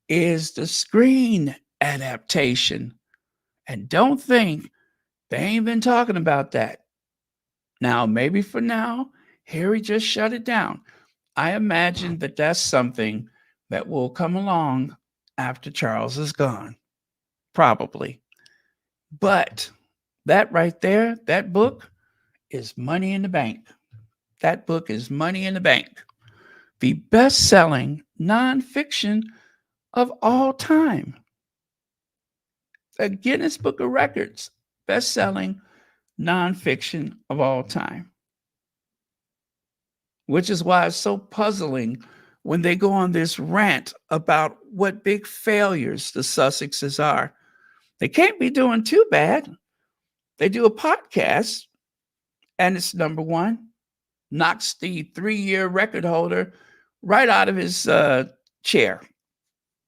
S1: is the screen adaptation. And don't think they ain't been talking about that. Now, maybe for now, Harry just shut it down. I imagine that that's something that will come along after Charles is gone. Probably. But that right there, that book is money in the bank. That book is money in the bank. The best-selling nonfiction of all time. A Guinness Book of Records, best-selling nonfiction of all time. Which is why it's so puzzling when they go on this rant about what big failures the Sussexes are. They can't be doing too bad. They do a podcast, and it's number one. Knocks the 3-year record holder right out of his chair.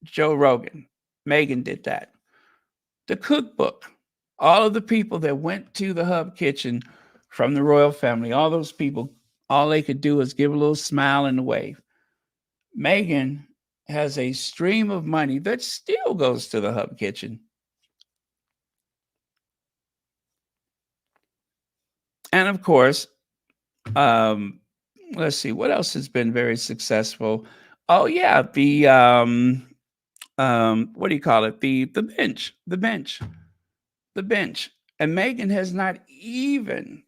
S1: Joe Rogan. Meghan did that. The cookbook. All of the people that went to the Hub Kitchen from the royal family, all those people, all they could do is give a little smile and a wave. Meghan has a stream of money that still goes to the Hub Kitchen. And of course, let's see, what else has been very successful? Oh yeah, the what do you call it? The bench. And Meghan has not even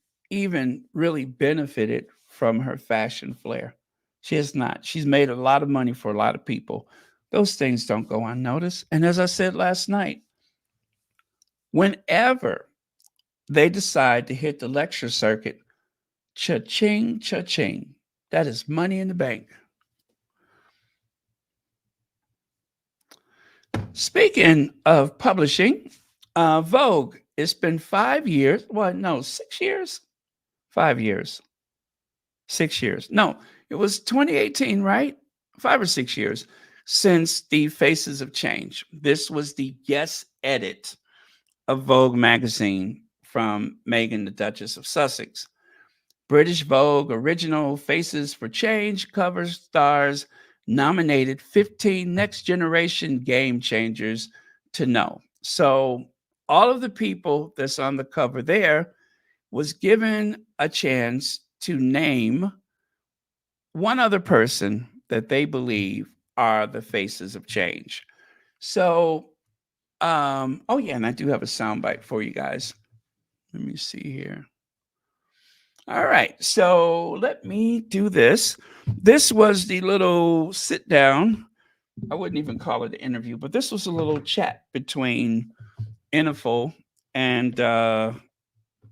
S1: really benefited from her fashion flair. She has not. She's made a lot of money for a lot of people. Those things don't go unnoticed. And as I said last night, whenever they decide to hit the lecture circuit, cha-ching, cha-ching. That is money in the bank. Speaking of publishing, Vogue, it's been 5 years. Well, no, 6 years? 5 years. 6 years. No, it was 2018, right? 5 or 6 years since the Faces of Change. This was the guest edit of Vogue magazine from Meghan, the Duchess of Sussex. British Vogue original Faces for Change cover stars nominated 15 next generation game changers to know. So all of the people that's on the cover there was given a chance to name one other person that they believe are the faces of change. So, oh yeah, and I do have a soundbite for you guys. Let me see here. All right, so let me do this. This was the little sit down. I wouldn't even call it an interview, but this was a little chat between Info and the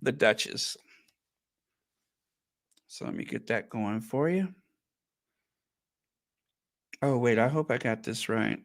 S1: Duchess. So let me get that going for you. Oh, wait, I hope I got this right.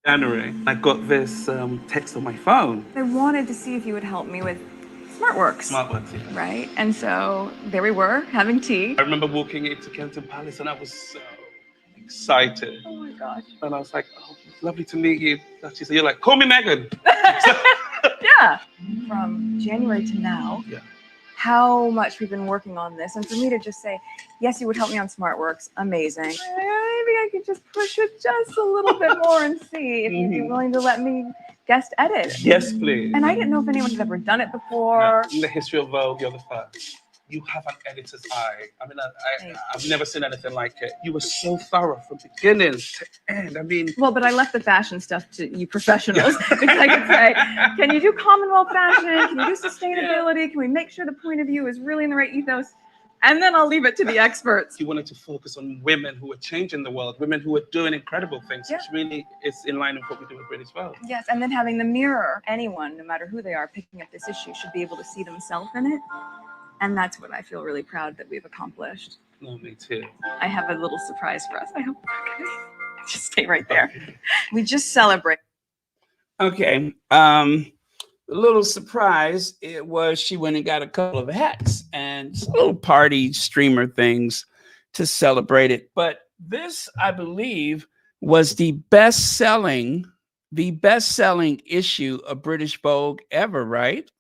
S1: January, I got this text on my phone.
S10: I wanted to see if you would help me with SmartWorks.
S1: SmartWorks, yeah.
S10: Right? And so there we were, having tea.
S1: I remember walking into Kensington Palace and I was so excited.
S10: Oh my gosh.
S1: And I was like, oh, it's lovely to meet you. She said, you're like, call me Meghan.
S10: Yeah. From January to now,
S1: Yeah.
S10: how much we've been working on this. And for me to just say, yes, you would help me on SmartWorks, amazing. Maybe I could just push it just a little bit more and see if you'd be willing to let me guest edit.
S1: Yes, please.
S10: And I didn't know if anyone had ever done it before.
S1: In the history of Vogue, you're the first. You have an editor's eye. I mean, I've never seen anything like it. You were so thorough from beginning to end. I mean,
S10: Well, but I left the fashion stuff to you professionals because I could say, can you do Commonwealth fashion? Can you do sustainability? Can we make sure the point of view is really in the right ethos? And then I'll leave it to the experts.
S1: you wanted to focus on women who are changing the world, women who are doing incredible things, which really is in line with what we do with British Vogue.
S10: Yes, and then having the mirror, anyone, no matter who they are, picking up this issue should be able to see themselves in it. And that's what I feel really proud that we've accomplished.
S1: No, me too.
S10: I have a little surprise for us. I hope just stay right there. We just celebrate.
S1: Okay. A little surprise, it was she went and got a couple of hats and little party streamer things to celebrate it. But this, I believe, was the best-selling issue of British Vogue ever, right?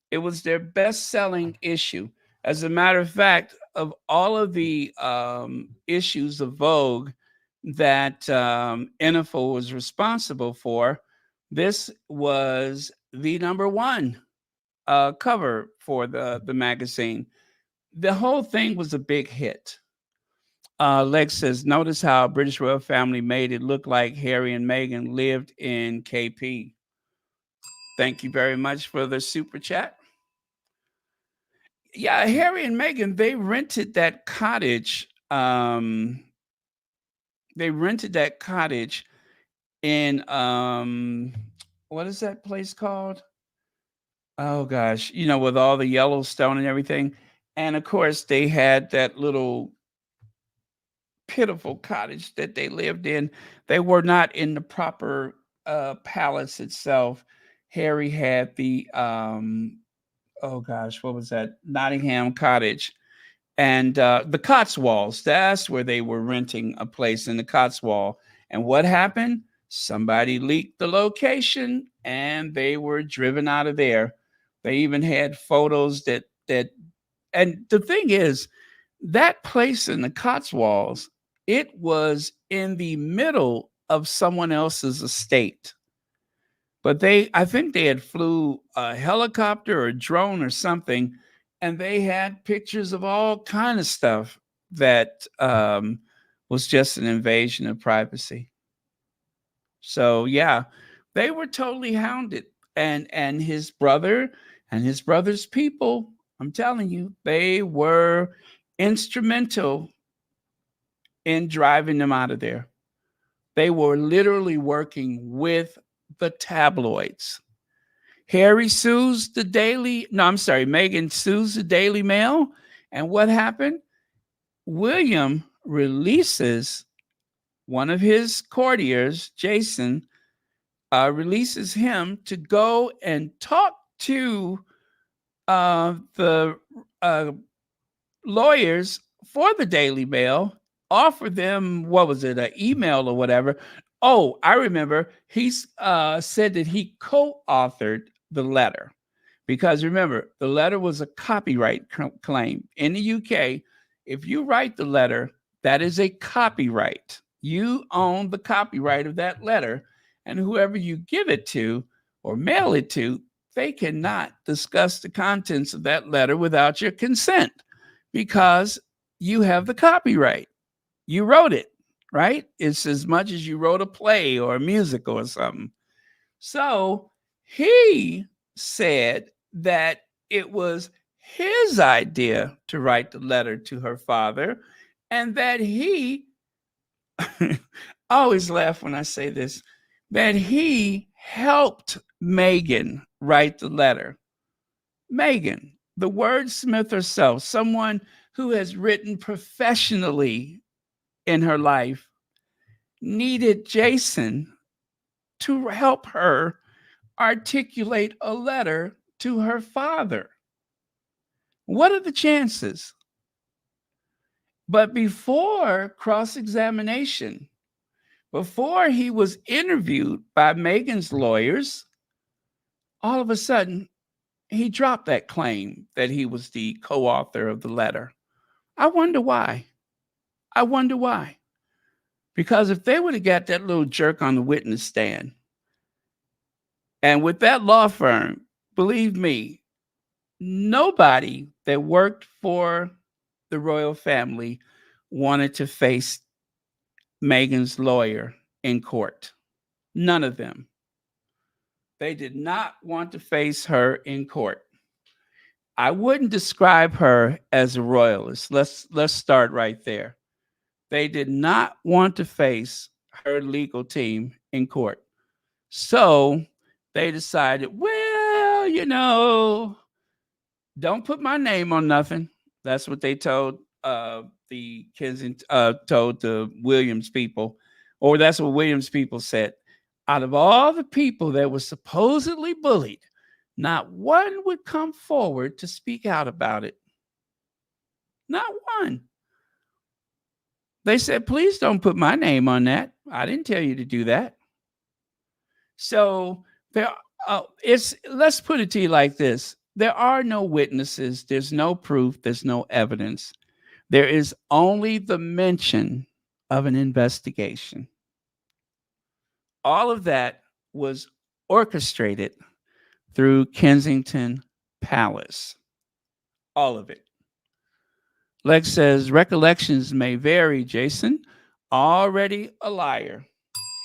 S1: It was their best-selling issue. As a matter of fact, of all of the issues of Vogue that Info was responsible for, this was the number one cover for the magazine. The whole thing was a big hit. Lex says, notice how British royal family made it look like Harry and Meghan lived in KP. Thank you very much for the super chat. Yeah, Harry and Meghan, they rented that cottage. They rented that cottage in what is that place called? Oh gosh, you know, with all the Yellowstone and everything. And of course, they had that little pitiful cottage that they lived in. They were not in the proper palace itself. Harry had the oh gosh, what was that? Nottingham Cottage. And the Cotswolds, that's where they were renting a place in the Cotswold. And what happened? Somebody leaked the location and they were driven out of there. They even had photos that and the thing is, that place in the Cotswolds, it was in the middle of someone else's estate. But I think they had flew a helicopter or a drone or something, and they had pictures of all kind of stuff that was just an invasion of privacy. So yeah, they were totally hounded, and his brother and his brother's people, I'm telling you, they were instrumental in driving them out of there. They were literally working with the tabloids. Meghan sues the Daily Mail. And what happened? William releases one of his courtiers, Jason, releases him to go and talk to the lawyers for the Daily Mail offered them, what was it, an email or whatever. Oh, I remember he's said that he co-authored the letter, because remember, the letter was a copyright claim. In the UK, if you write the letter, that is a copyright. You own the copyright of that letter, and whoever you give it to or mail it to, they cannot discuss the contents of that letter without your consent, because you have the copyright. You wrote it, right? It's as much as you wrote a play or a musical or something. So he said that it was his idea to write the letter to her father, and that he, I always laugh when I say this, that he helped Meghan write the letter. Meghan, the wordsmith herself, someone who has written professionally in her life, needed Jason to help her articulate a letter to her father. What are the chances? But before cross-examination, before he was interviewed by Meghan's lawyers, all of a sudden, he dropped that claim that he was the co-author of the letter. I wonder why. I wonder why. Because if they would have got that little jerk on the witness stand, and with that law firm, believe me, nobody that worked for the royal family wanted to face Meghan's lawyer in court. None of them. They did not want to face her in court. I wouldn't describe her as a royalist. Let's start right there. They did not want to face her legal team in court. So they decided, well, don't put my name on nothing. That's what they told the Kensington, told the Williams people, or that's what Williams people said. Out of all the people that were supposedly bullied, not one would come forward to speak out about it. Not one. They said, please don't put my name on that. I didn't tell you to do that. So let's put it to you like this. There are no witnesses. There's no proof. There's no evidence. There is only the mention of an investigation. All of that was orchestrated through Kensington Palace. All of it. Lex says, recollections may vary, Jason. Already a liar.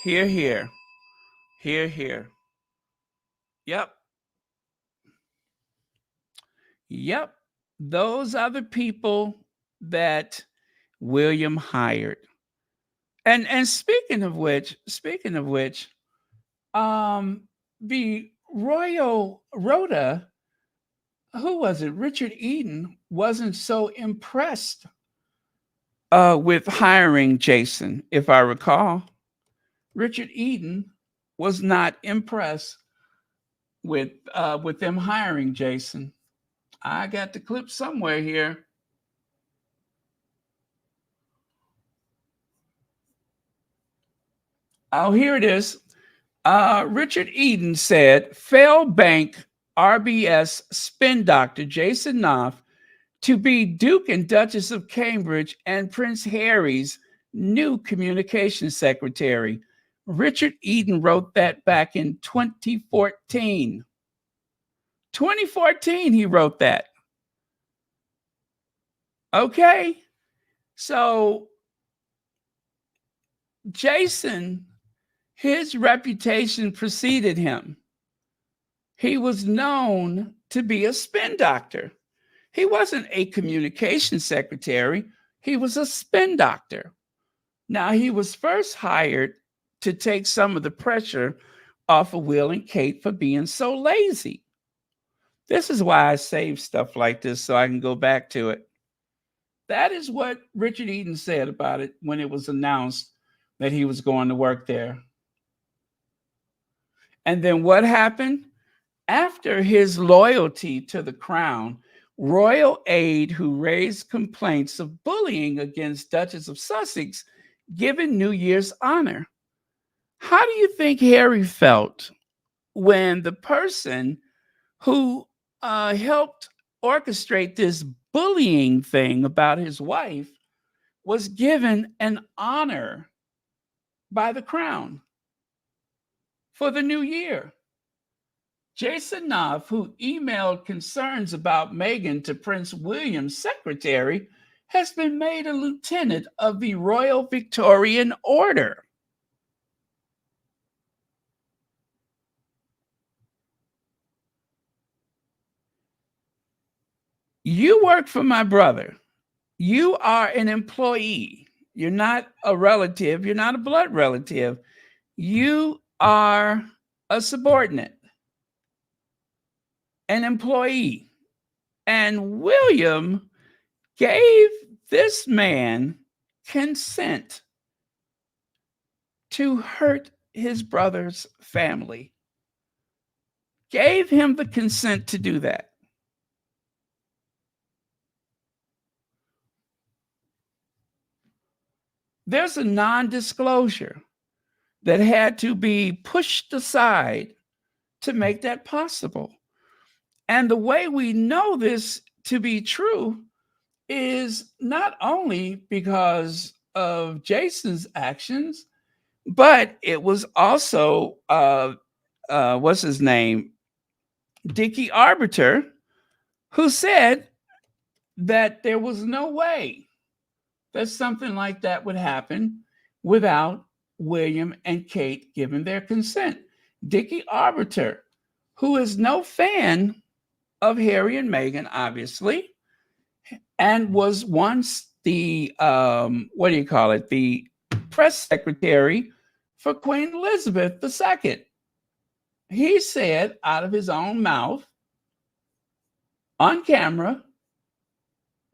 S1: Hear, hear. Hear, hear. Yep. Yep. Those are the people that William hired. And speaking of which, the Royal Rhoda, who was it? Richard Eden wasn't so impressed with hiring Jason, if I recall. Richard Eden was not impressed with them hiring Jason. I got the clip somewhere here. Oh, here it is. Richard Eden said, fail bank RBS spin doctor Jason Knauf to be Duke and Duchess of Cambridge and Prince Harry's new communications secretary. Richard Eden wrote that back in 2014. 2014, he wrote that. Okay. So Jason, his reputation preceded him. He was known to be a spin doctor. He wasn't a communication secretary. He was a spin doctor. Now, he was first hired to take some of the pressure off of Will and Kate for being so lazy. This is why I save stuff like this so I can go back to it. That is what Richard Eden said about it when it was announced that he was going to work there. And then what happened? After his loyalty to the crown, royal aide who raised complaints of bullying against Duchess of Sussex given New Year's honor. How do you think Harry felt when the person who helped orchestrate this bullying thing about his wife was given an honor by the crown for the new year? Jason Knauf, who emailed concerns about Meghan to Prince William's secretary, has been made a lieutenant of the Royal Victorian Order. You work for my brother. You are an employee. You're not a relative. You're not a blood relative. You are a subordinate, an employee. And William gave this man consent to hurt his brother's family. Gave him the consent to do that. There's a non-disclosure that had to be pushed aside to make that possible. And the way we know this to be true is not only because of Jason's actions, but it was also, what's his name? Dickie Arbiter, who said that there was no way that something like that would happen without William and Kate giving their consent. Dickie Arbiter, who is no fan of Harry and Meghan, obviously, and was once the, the press secretary for Queen Elizabeth II. He said out of his own mouth on camera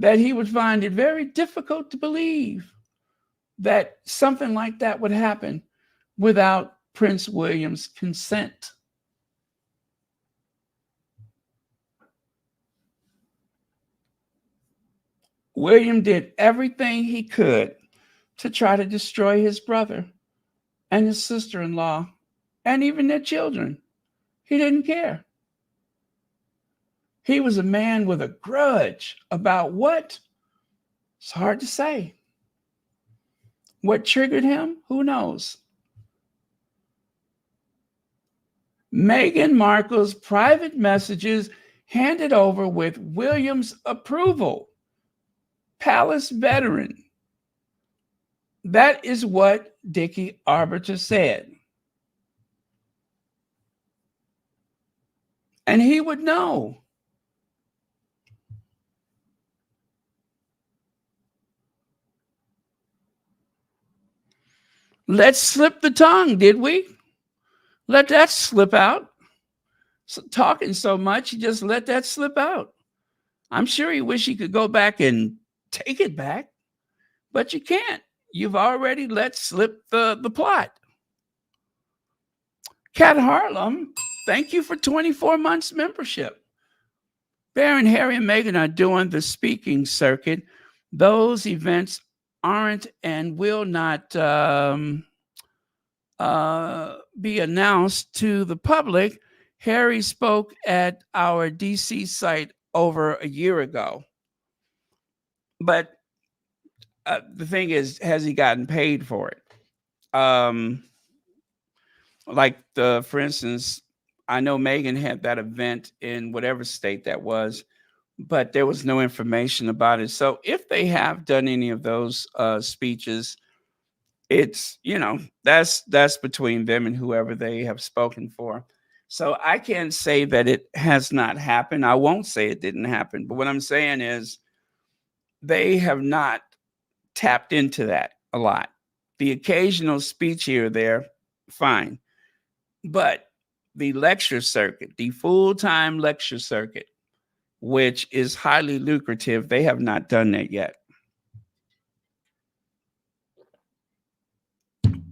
S1: that he would find it very difficult to believe that something like that would happen without Prince William's consent. William did everything he could to try to destroy his brother and his sister-in-law and even their children. He didn't care. He was a man with a grudge about what? It's hard to say. What triggered him? Who knows? Meghan Markle's private messages handed over with William's approval. Palace veteran. That is what Dickie Arbiter said. And he would know. Let's slip the tongue, did we? Let that slip out. So, talking so much, he just let that slip out. I'm sure he wish he could go back and take it back, but you can't. You've already let slip the plot. Kat Harlem, thank you for 24 months membership. Baron Harry and Meghan are doing the speaking circuit. Those events aren't and will not be announced to the public. Harry spoke at our DC site over a year ago. But the thing is, has he gotten paid for it? For instance, I know Meghan had that event in whatever state that was, but there was no information about it. So if they have done any of those speeches, it's, that's between them and whoever they have spoken for. So I can't say that it has not happened. I won't say it didn't happen. But what I'm saying is they have not tapped into that a lot. The occasional speech here or there, fine. But the lecture circuit, the full-time lecture circuit, which is highly lucrative, they have not done that yet.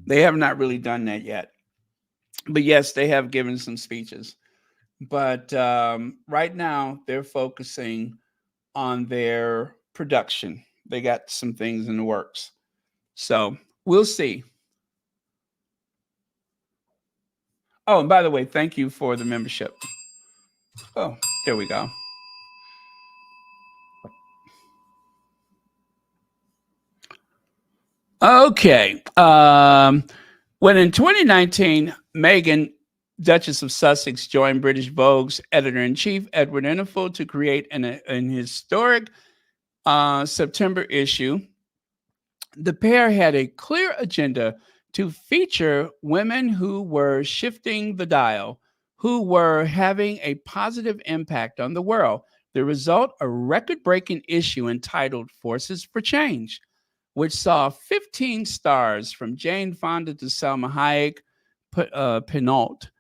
S1: They have not really done that yet. But yes, they have given some speeches. But right now, they're focusing on their production. They got some things in the works. So we'll see. Oh, and by the way, thank you for the membership. Oh, there we go. Okay. When in 2019, Meghan, Duchess of Sussex, joined British Vogue's editor-in-chief, Edward Enninful, to create an historic September issue, the pair had a clear agenda to feature women who were shifting the dial, who were having a positive impact on the world. The result, a record-breaking issue entitled Forces for Change, which saw 15 stars from Jane Fonda to Selma Hayek, Penalt,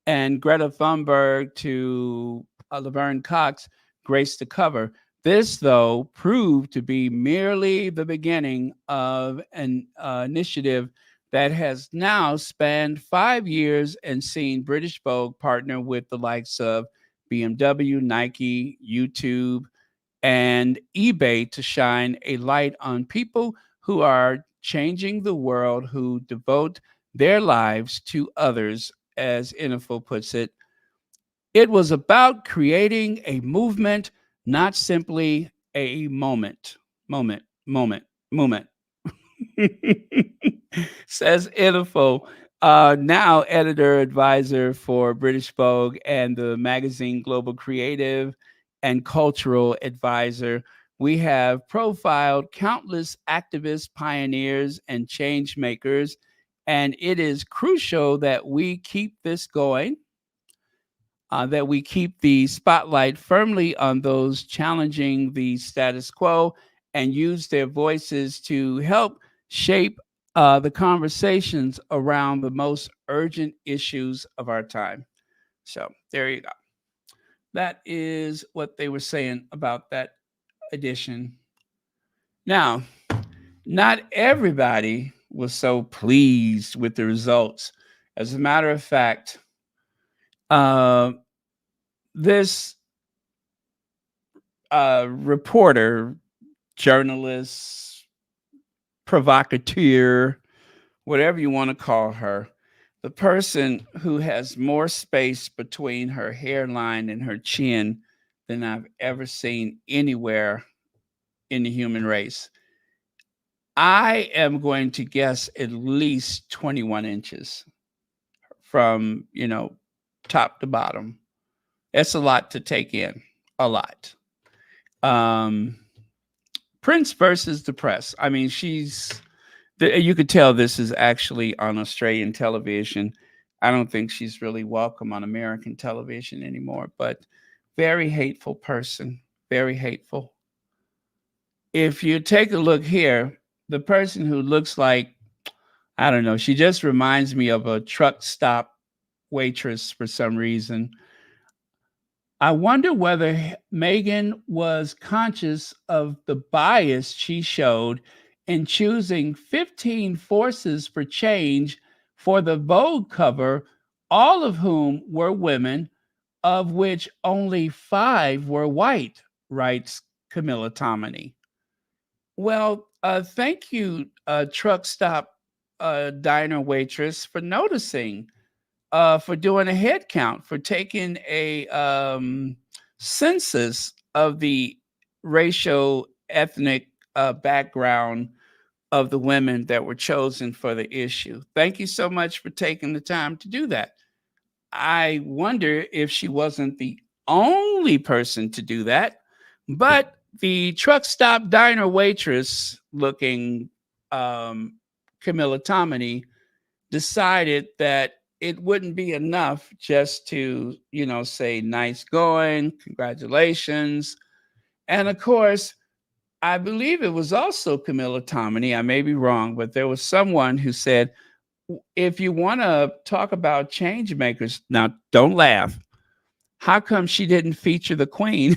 S1: and Greta Thunberg to Laverne Cox graced the cover. This, though, proved to be merely the beginning of an initiative that has now spanned 5 years and seen British Vogue partner with the likes of BMW, Nike, YouTube, and eBay to shine a light on people who are changing the world, who devote their lives to others, as Info puts it. It was about creating a movement, not simply a moment. Says Info, now editor advisor for British Vogue and the magazine Global Creative and Cultural Advisor. We have profiled countless activists, pioneers, and change makers, and it is crucial that we keep this going. That we keep the spotlight firmly on those challenging the status quo and use their voices to help shape the conversations around the most urgent issues of our time. So there you go. That is what they were saying about that edition. Now, not everybody was so pleased with the results. As a matter of fact, this reporter, journalist, provocateur, whatever you want to call her, the person who has more space between her hairline and her chin than I've ever seen anywhere in the human race. I am going to guess at least 21 inches from, top to bottom. That's a lot to take in, a lot. Prince versus the press. I mean, you could tell this is actually on Australian television. I don't think she's really welcome on American television anymore, but very hateful person, very hateful. If you take a look here, the person who looks like, I don't know, she just reminds me of a truck stop waitress for some reason. I wonder whether Meghan was conscious of the bias she showed in choosing 15 forces for change for the Vogue cover, all of whom were women, of which only 5 were white, writes Camilla Tominey. Well, thank you, truck stop diner waitress, for noticing. For doing a head count, for taking a census of the racial, ethnic background of the women that were chosen for the issue. Thank you so much for taking the time to do that. I wonder if she wasn't the only person to do that, but the truck stop diner waitress looking Camilla Tominey decided that it wouldn't be enough just to, say nice going, congratulations. And of course, I believe it was also Camilla Tominey. I may be wrong, but there was someone who said, if you want to talk about change makers, now don't laugh. How come she didn't feature the Queen?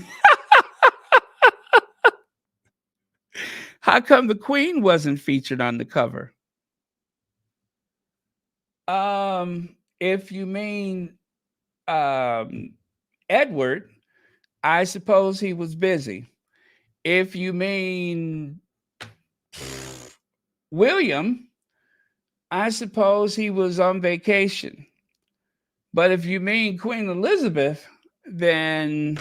S1: How come the Queen wasn't featured on the cover? If you mean Edward, I suppose he was busy. If you mean William, I suppose he was on vacation. But if you mean Queen Elizabeth, then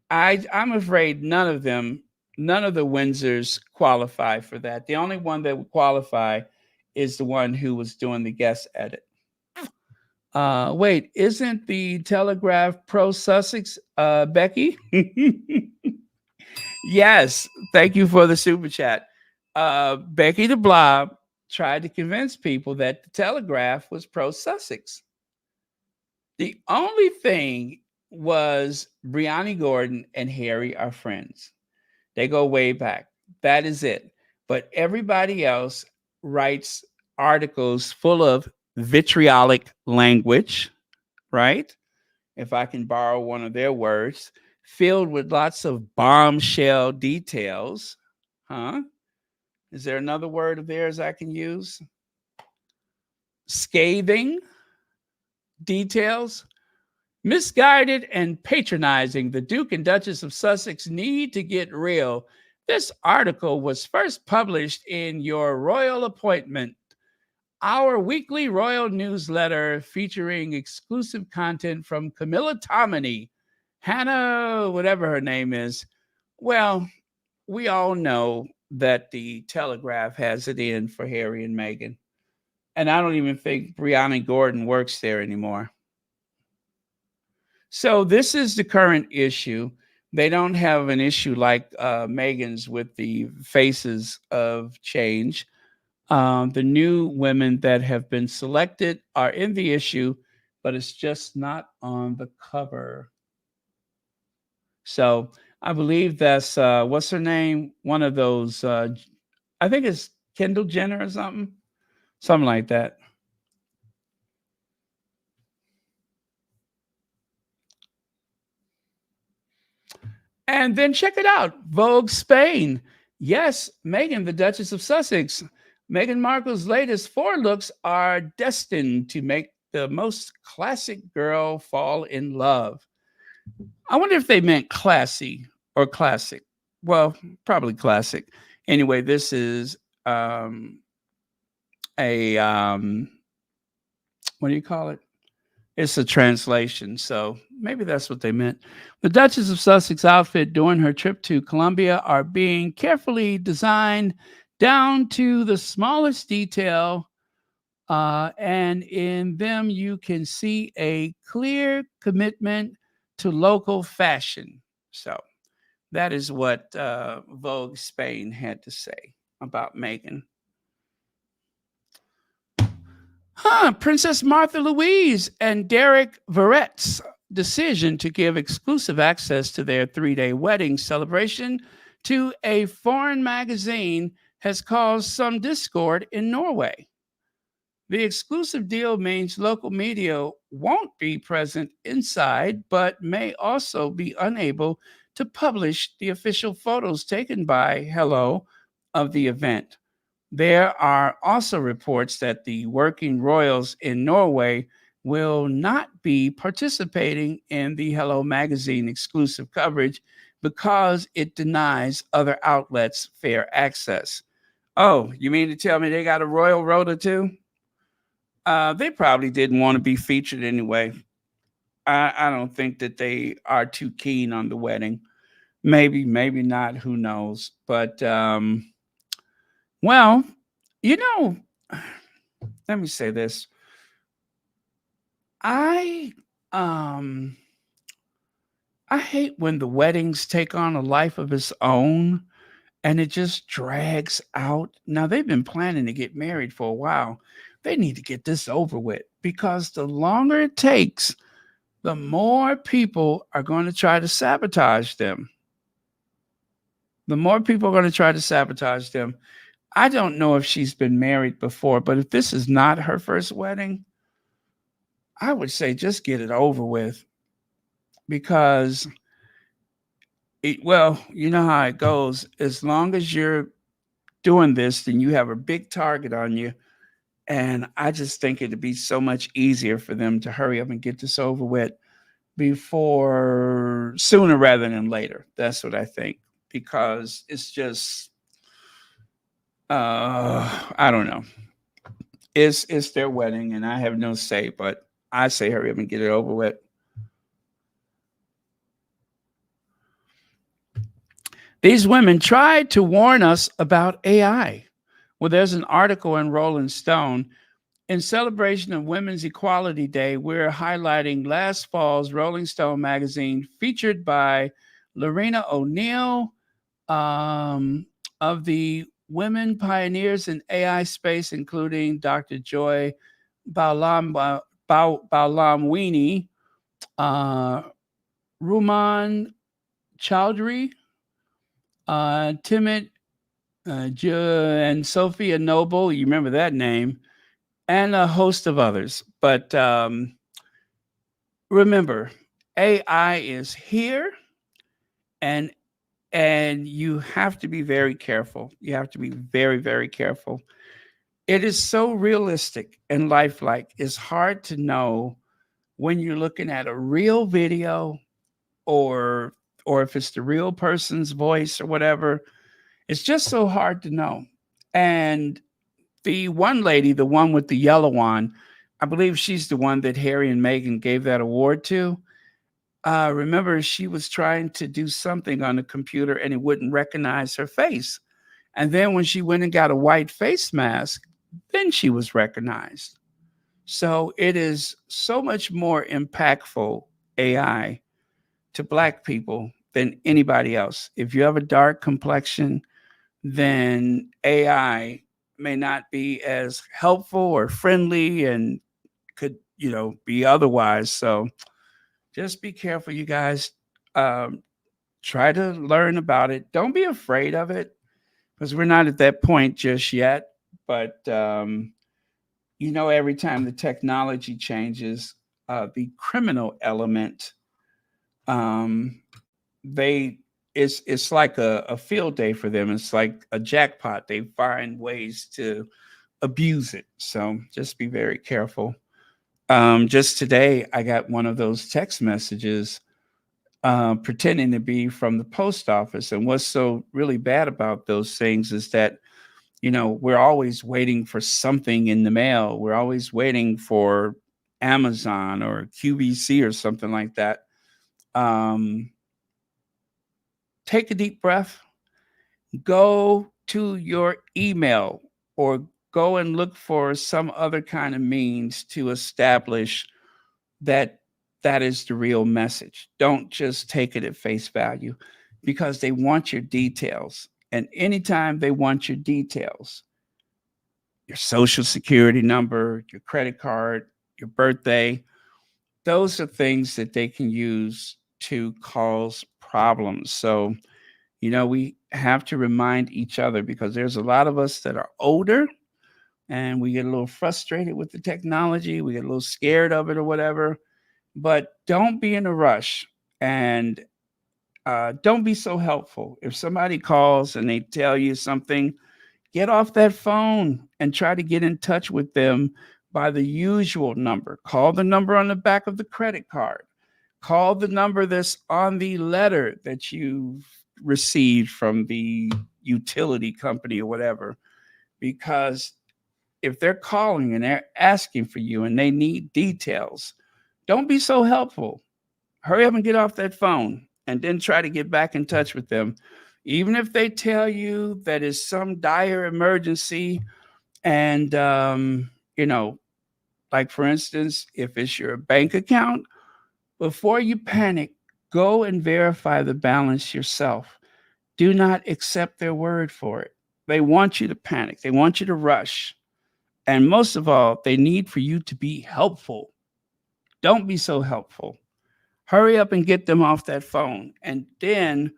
S1: I'm afraid none of the Windsors qualify for that. The only one that would qualify is the one who was doing the guest edit. Wait, isn't the Telegraph pro Sussex, Becky? Yes, thank you for the super chat. Becky the Blob tried to convince people that the Telegraph was pro Sussex. The only thing was Brianna Gordon and Harry are friends. They go way back. That is it. But everybody else writes articles full of vitriolic language, right? If I can borrow one of their words, filled with lots of bombshell details. Huh? Is there another word of theirs I can use? Scathing details. Misguided and patronizing. The Duke and Duchess of Sussex need to get real. This article was first published in Your Royal Appointment, our weekly royal newsletter featuring exclusive content from Camilla Tominey, Hannah, whatever her name is. Well, we all know that the Telegraph has it in for Harry and Meghan. And I don't even think Brianna Gordon works there anymore. So this is the current issue. They don't have an issue like Meghan's with the faces of change. The new women that have been selected are in the issue, but it's just not on the cover. So I believe that's, what's her name? One of those, I think it's Kendall Jenner or something like that. And then check it out, Vogue Spain. Yes, Meghan, the Duchess of Sussex. Meghan Markle's latest 4 looks are destined to make the most classic girl fall in love. I wonder if they meant classy or classic. Well, probably classic. Anyway, this is what do you call it? It's a translation, so maybe that's what they meant. The Duchess of Sussex outfit during her trip to Colombia are being carefully designed down to the smallest detail, and in them you can see a clear commitment to local fashion. So that is what Vogue Spain had to say about Meghan. Princess Martha Louise and Derek Verrett's decision to give exclusive access to their 3-day wedding celebration to a foreign magazine has caused some discord in Norway. The exclusive deal means local media won't be present inside, but may also be unable to publish the official photos taken by Hello of the event. There are also reports that the working royals in Norway will not be participating in the Hello magazine exclusive coverage because it denies other outlets fair access. Oh, you mean to tell me they got a royal rota too? They probably didn't want to be featured anyway. I don't think that they are too keen on the wedding. Maybe not. Who knows? But well, let me say this. I hate when the weddings take on a life of its own and it just drags out. Now they've been planning to get married for a while. They need to get this over with because the longer it takes, the more people are going to try to sabotage them. I don't know if she's been married before, but if this is not her first wedding, I would say just get it over with because, you know how it goes. As long as you're doing this, then you have a big target on you. And I just think it'd be so much easier for them to hurry up and get this over with before sooner rather than later. That's what I think, because it's just I don't know. It's their wedding and I have no say, but I say hurry up and get it over with. These women tried to warn us about AI. Well, there's an article in Rolling Stone. In celebration of Women's Equality Day, we're highlighting last fall's Rolling Stone magazine, featured by Lorena O'Neill, of the women pioneers in AI space, including Dr. Joy Baulamwini, Ruman Chowdhury, Timid and Sophia Noble. You remember that name, and a host of others. But remember, AI is here, and you have to be very careful. You have to be very, very careful. It is so realistic and lifelike. It's hard to know when you're looking at a real video or if it's the real person's voice or whatever. It's just so hard to know. And the one lady, the one with the yellow on, I believe she's the one that Harry and Meghan gave that award to. Remember, she was trying to do something on the computer and it wouldn't recognize her face. And then when she went and got a white face mask, then she was recognized. So it is so much more impactful, AI, to Black people than anybody else. If you have a dark complexion, then AI may not be as helpful or friendly and could, be otherwise. So just be careful, you guys. Try to learn about it. Don't be afraid of it, because we're not at that point just yet. But, every time the technology changes, the criminal element, it's like a field day for them. It's like a jackpot. They find ways to abuse it. So just be very careful. Just today, I got one of those text messages pretending to be from the post office. And what's so really bad about those things is that, we're always waiting for something in the mail. We're always waiting for Amazon or QVC or something like that. Take a deep breath. Go to your email or go and look for some other kind of means to establish that is the real message. Don't just take it at face value, because they want your details. And anytime they want your details, your social security number, your credit card, your birthday, those are things that they can use to cause problems. So, we have to remind each other, because there's a lot of us that are older and we get a little frustrated with the technology. We get a little scared of it or whatever. But don't be in a rush, and don't be so helpful. If somebody calls and they tell you something, get off that phone and try to get in touch with them by the usual number. Call the number on the back of the credit card. Call the number that's on the letter that you received from the utility company or whatever. Because if they're calling and they're asking for you and they need details, don't be so helpful. Hurry up and get off that phone and then try to get back in touch with them. Even if they tell you that it's some dire emergency and, like for instance, if it's your bank account, before you panic, go and verify the balance yourself. Do not accept their word for it. They want you to panic. They want you to rush. And most of all, they need for you to be helpful. Don't be so helpful. Hurry up and get them off that phone. And then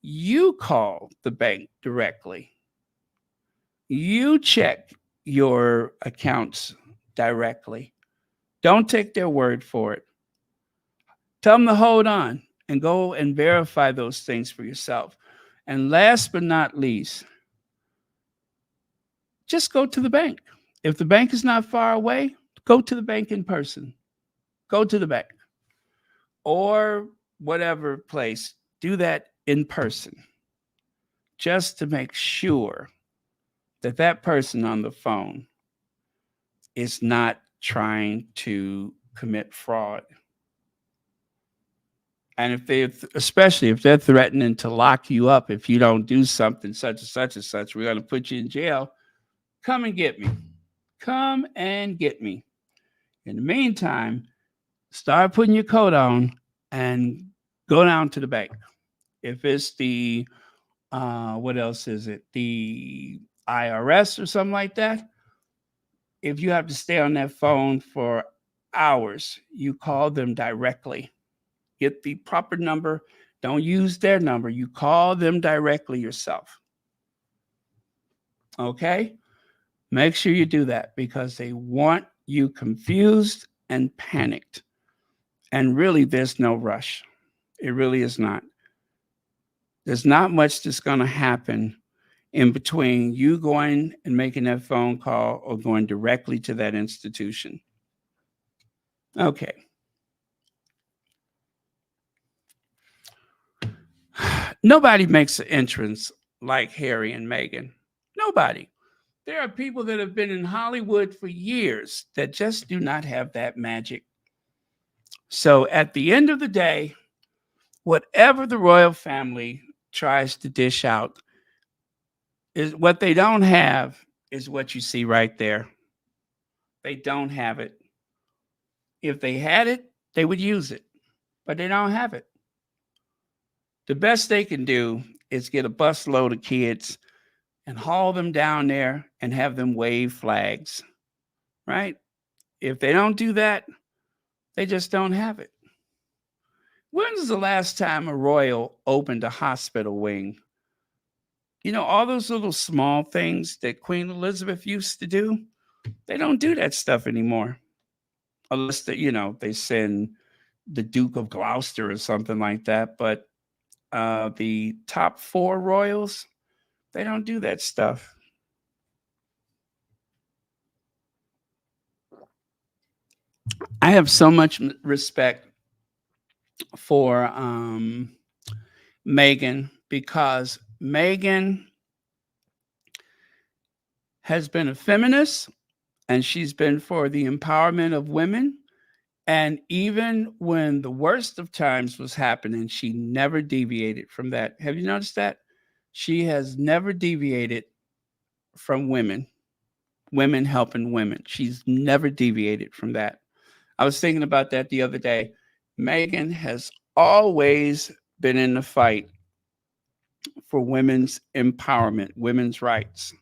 S1: you call the bank directly. You check your accounts directly. Don't take their word for it. Tell them to hold on and go and verify those things for yourself. And last but not least, just go to the bank. If the bank is not far away, go to the bank in person. Go to the bank. or whatever place, do that in person, just to make sure that that person on the phone is not trying to commit fraud. And if they, especially if they're threatening to lock you up if you don't do something such and such and such, we're going to put you in jail. Come and get me. Come and get me. In the meantime, start putting your coat on and go down to the bank. If it's the, what else is it? The IRS or something like that. If you have to stay on that phone for hours, you call them directly. Get the proper number. Don't use their number. You call them directly yourself. Okay? Make sure you do that because they want you confused and panicked. And really, there's no rush. It really is not. There's not much that's going to happen in between you going and making that phone call or going directly to that institution. Okay. Nobody makes an entrance like Harry and Meghan. Nobody. There are people that have been in Hollywood for years that just do not have that magic. So at the end of the day, whatever the royal family tries to dish out, is what they don't have is what you see right there. They don't have it. If they had it, they would use it, but they don't have it. The best they can do is get a busload of kids and haul them down there and have them wave flags, right? If they don't do that, they just don't have it. When was the last time a royal opened a hospital wing? You know, all those little small things that Queen Elizabeth used to do, they don't do that stuff anymore. Unless they send the Duke of Gloucester or something like that. But the top 4 royals, they don't do that stuff. I have so much respect for Meghan because Meghan has been a feminist and she's been for the empowerment of women. And even when the worst of times was happening, she never deviated from that. Have you noticed that? She has never deviated from women helping women. She's never deviated from that. I was thinking about that the other day. Meghan has always been in the fight for women's empowerment, women's rights.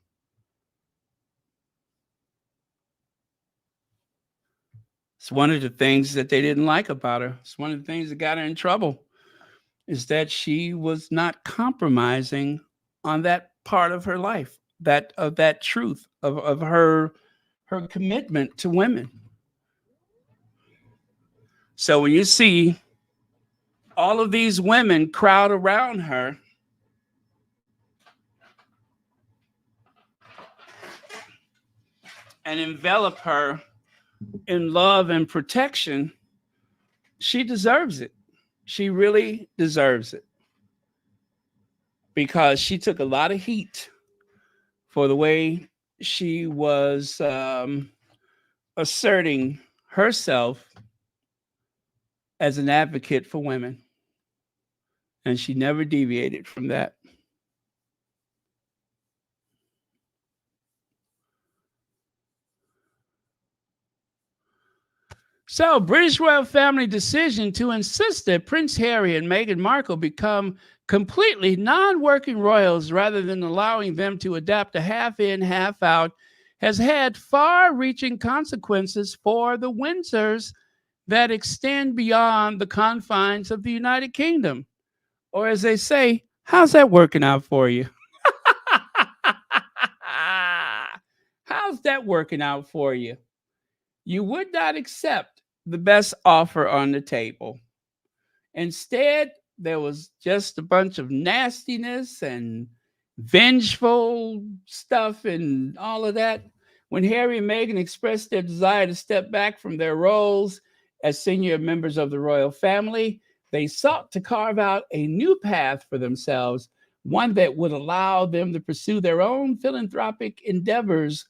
S1: It's one of the things that they didn't like about her. It's one of the things that got her in trouble, is that she was not compromising on that part of her life, that truth of her commitment to women. So when you see all of these women crowd around her, and envelop her in love and protection, she deserves it. She really deserves it. Because she took a lot of heat for the way she was asserting herself as an advocate for women. And she never deviated from that. So, British royal family decision to insist that Prince Harry and Meghan Markle become completely non-working royals rather than allowing them to adapt a half-in, half-out has had far-reaching consequences for the Windsors that extend beyond the confines of the United Kingdom. Or as they say, how's that working out for you? How's that working out for you? You would not accept the best offer on the table. Instead, there was just a bunch of nastiness and vengeful stuff and all of that. When Harry and Meghan expressed their desire to step back from their roles As senior members of the royal family, they sought to carve out a new path for themselves, one that would allow them to pursue their own philanthropic endeavors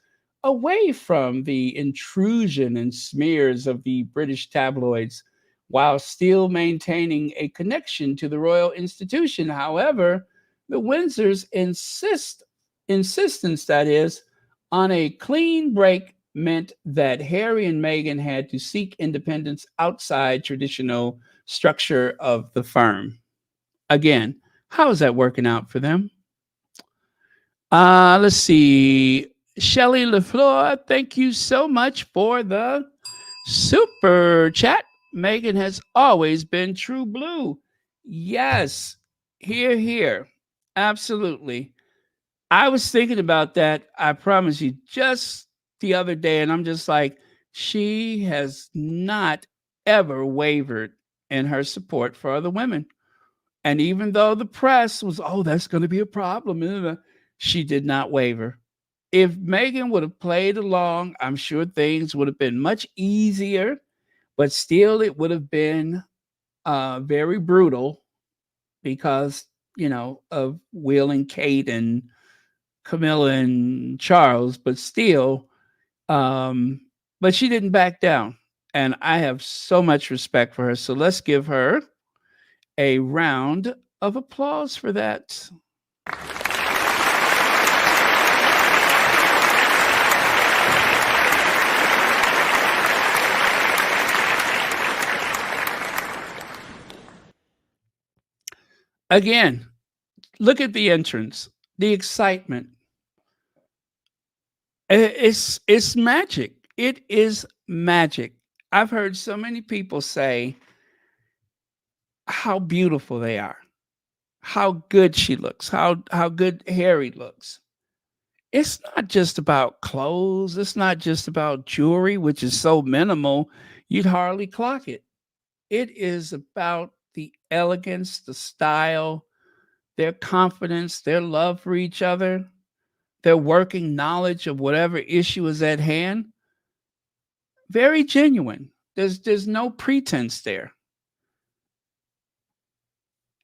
S1: away from the intrusion and smears of the British tabloids, while still maintaining a connection to the royal institution. However, the Windsors insistence, that is, on a clean break meant that Harry and Meghan had to seek independence outside traditional structure of the firm. Again, how is that working out for them? Let's see. Shelley LaFleur, thank you so much for the super chat. Meghan has always been true blue. Yes, here, here. Absolutely. I was thinking about that, I promise you, just the other day, and I'm just like, she has not ever wavered in her support for other women. And even though the press was, oh, that's going to be a problem, she did not waver. If Meghan would have played along, I'm sure things would have been much easier, but still it would have been very brutal because, of Will and Kate and Camilla and Charles, but still, but she didn't back down. And I have so much respect for her. So let's give her a round of applause for that. Again, look at the entrance, the excitement. It's magic. It is magic. I've heard so many people say how beautiful they are, how good she looks, how good Harry looks. It's not just about clothes. It's not just about jewelry, which is so minimal, you'd hardly clock it. It is about the elegance, the style, their confidence, their love for each other, their working knowledge of whatever issue is at hand. Very genuine. There's no pretense there.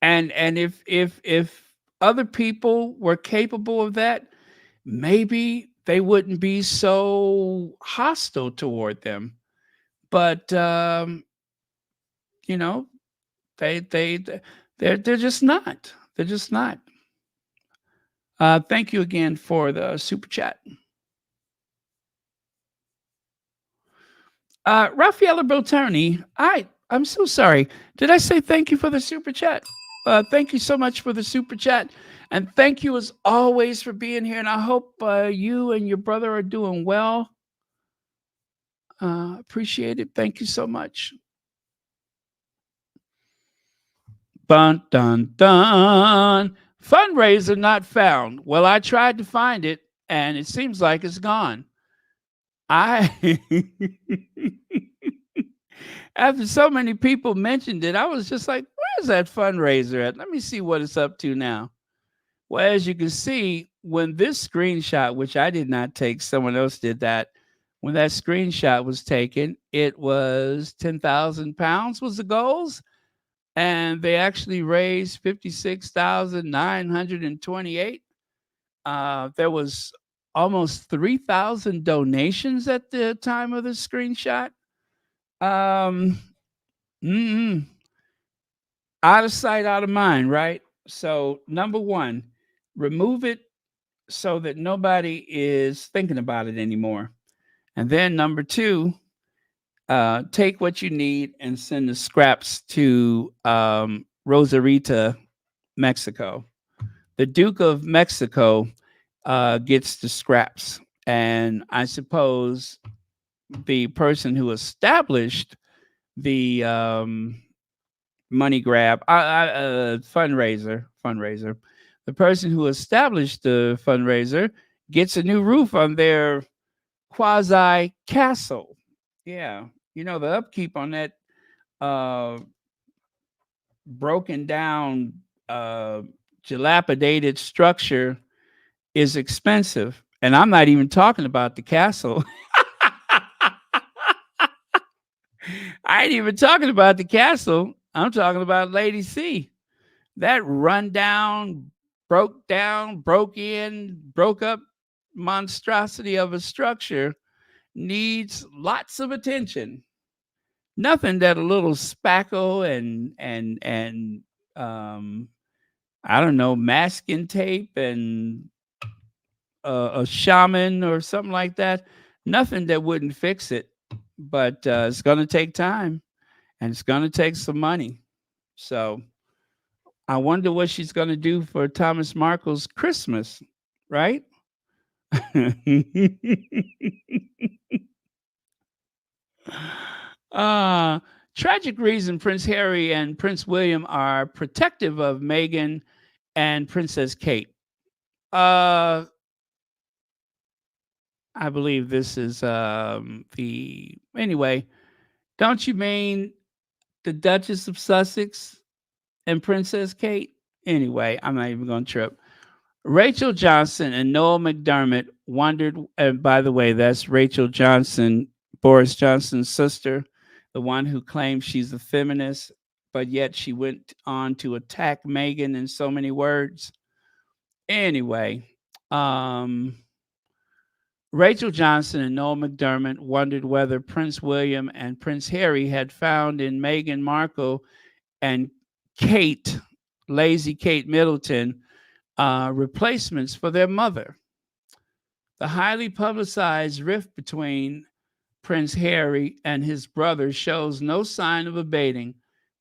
S1: And if other people were capable of that, maybe they wouldn't be so hostile toward them. But they're just not. They're just not. Thank you again for the super chat. Raffaella Belterni, I'm so sorry. Did I say thank you for the super chat? Thank you so much for the super chat. And thank you as always for being here. And I hope you and your brother are doing well. Appreciate it. Thank you so much. Dun, dun, dun. Fundraiser not found. Well, I tried to find it, and it seems like it's gone. After so many people mentioned it, I was just like, where's that fundraiser at? Let me see what it's up to now. Well, as you can see, when this screenshot, which I did not take, someone else did that. When that screenshot was taken, it was 10,000 pounds was the goals. And they actually raised 56,928. There was almost 3,000 donations at the time of the screenshot. Out of sight, out of mind, right? So number one, remove it so that nobody is thinking about it anymore. And then number two, take what you need and send the scraps to Rosarita, Mexico. The Duke of Mexico gets the scraps. And I suppose the person who established the money grab, fundraiser, the person who established the fundraiser gets a new roof on their quasi castle. Yeah. The upkeep on that broken down, dilapidated structure is expensive. And I'm not even talking about the castle. I ain't even talking about the castle. I'm talking about Lady C. That rundown, broke in, broke up monstrosity of a structure needs lots of attention. Nothing that a little spackle and I don't know, masking tape and a shaman or something like that. Nothing that wouldn't fix it. But it's going to take time and it's going to take some money. So I wonder what she's going to do for Thomas Markle's Christmas, right? uh, Tragic reason Prince Harry and Prince William are protective of Meghan and Princess Kate. I believe this is anyway. Don't you mean the Duchess of Sussex and Princess Kate? Anyway, I'm not even going to trip. Rachel Johnson and Noel McDermott wondered, and by the way, that's Rachel Johnson, Boris Johnson's sister, the one who claims she's a feminist, but yet she went on to attack Meghan in so many words. Anyway, Rachel Johnson and Noel McDermott wondered whether Prince William and Prince Harry had found in Meghan Markle and Kate, lazy Kate Middleton, replacements for their mother. The highly publicized rift between Prince Harry and his brother shows no sign of abating,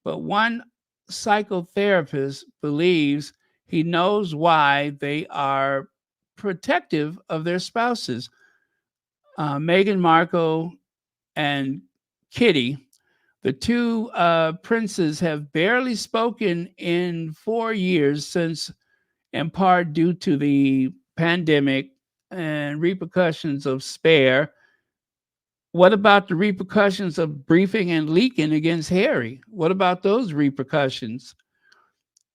S1: but one psychotherapist believes he knows why they are protective of their spouses. Meghan Markle and Kitty, the two princes, have barely spoken in 4 years since, in part due to the pandemic and repercussions of Spare. What about the repercussions of briefing and leaking against Harry? What about those repercussions?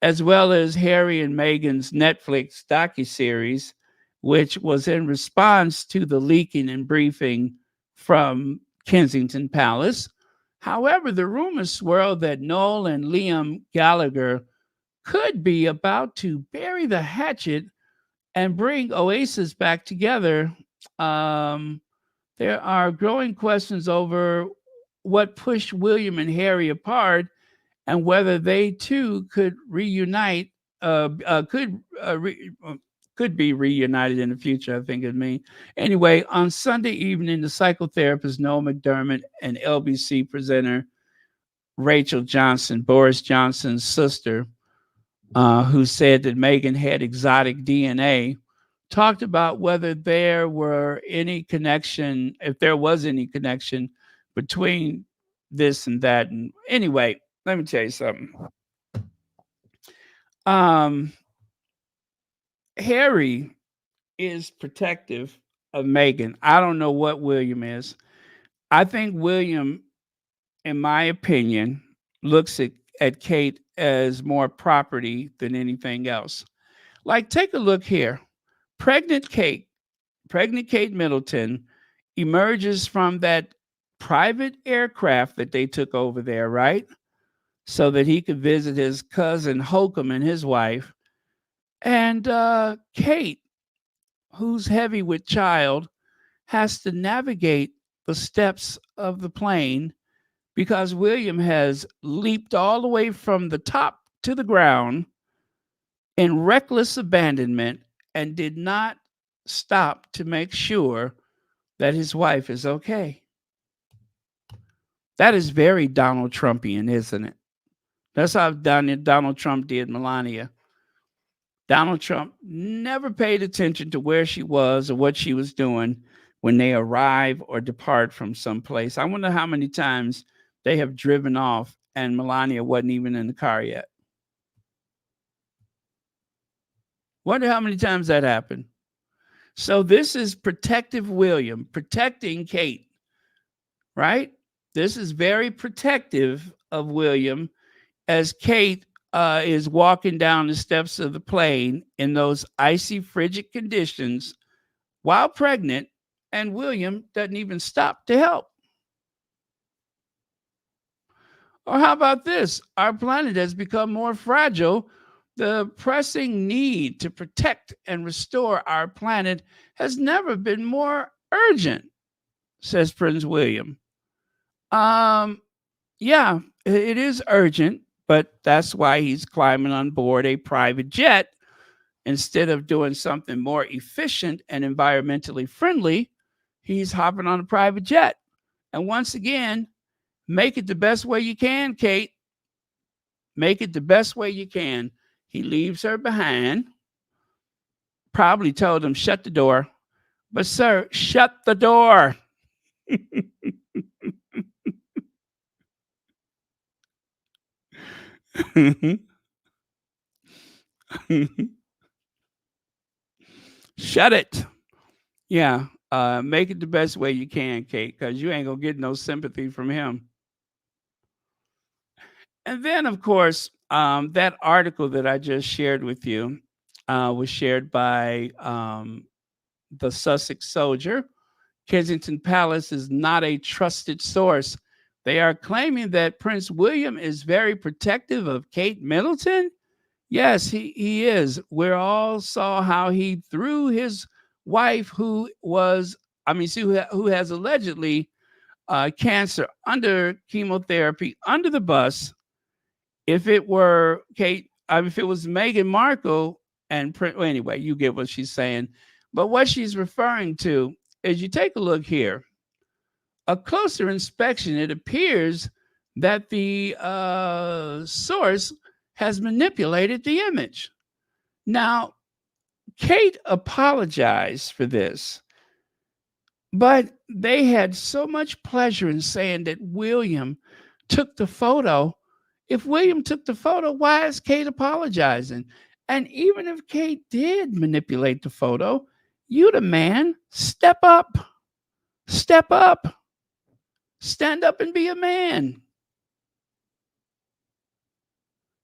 S1: As well as Harry and Meghan's Netflix docuseries, which was in response to the leaking and briefing from Kensington Palace. However, the rumors swirl that Noel and Liam Gallagher could be about to bury the hatchet and bring Oasis back together. There are growing questions over what pushed William and Harry apart and whether they too could reunite, could be reunited in the future, I think it means. Anyway, on Sunday evening, the psychotherapist Noel McDermott and LBC presenter Rachel Johnson, Boris Johnson's sister, who said that Meghan had exotic DNA, talked about whether there were any connection, if there was any connection between this and that. And anyway, let me tell you something. Harry is protective of Meghan. I don't know what William is. I think William, in my opinion, looks at Kate as more property than anything else. Like, take a look here. Pregnant Kate Middleton emerges from that private aircraft that they took over there, right? So that he could visit his cousin Holcomb and his wife. And Kate, who's heavy with child, has to navigate the steps of the plane because William has leaped all the way from the top to the ground in reckless abandonment and did not stop to make sure that his wife is okay. That is very Donald Trumpian, isn't it? That's how Donald Trump did Melania. Donald Trump never paid attention to where she was or what she was doing when they arrive or depart from someplace. I wonder how many times they have driven off and Melania wasn't even in the car yet. Wonder how many times that happened. So this is protective William, protecting Kate, right? This is very protective of William as Kate is walking down the steps of the plane in those icy, frigid conditions while pregnant, and William doesn't even stop to help. Or how about this? Our planet has become more fragile. The pressing need to protect and restore our planet has never been more urgent, says Prince William. Yeah, it is urgent, but that's why he's climbing on board a private jet instead of doing something more efficient and environmentally friendly. He's hopping on a private jet. And once again, make it the best way you can, Kate. Make it the best way you can. He leaves her behind. Probably told him, shut the door. But, sir, shut the door. Shut it. Yeah. Make it the best way you can, Kate, because you ain't going to get no sympathy from him. And then, of course, that article that I just shared with you was shared by the Sussex Soldier. Kensington Palace is not a trusted source. They are claiming that Prince William is very protective of Kate Middleton. Yes, he is. We all saw how he threw his wife, who has allegedly cancer, under chemotherapy, under the bus. If it were Kate, if it was Meghan Markle and Prince, well, anyway, you get what she's saying. But what she's referring to is, you take a look here. A closer inspection, it appears that the source has manipulated the image. Now, Kate apologized for this, but they had so much pleasure in saying that William took the photo. If William took the photo, why is Kate apologizing? And even if Kate did manipulate the photo, you the man, step up. Step up. Stand up and be a man.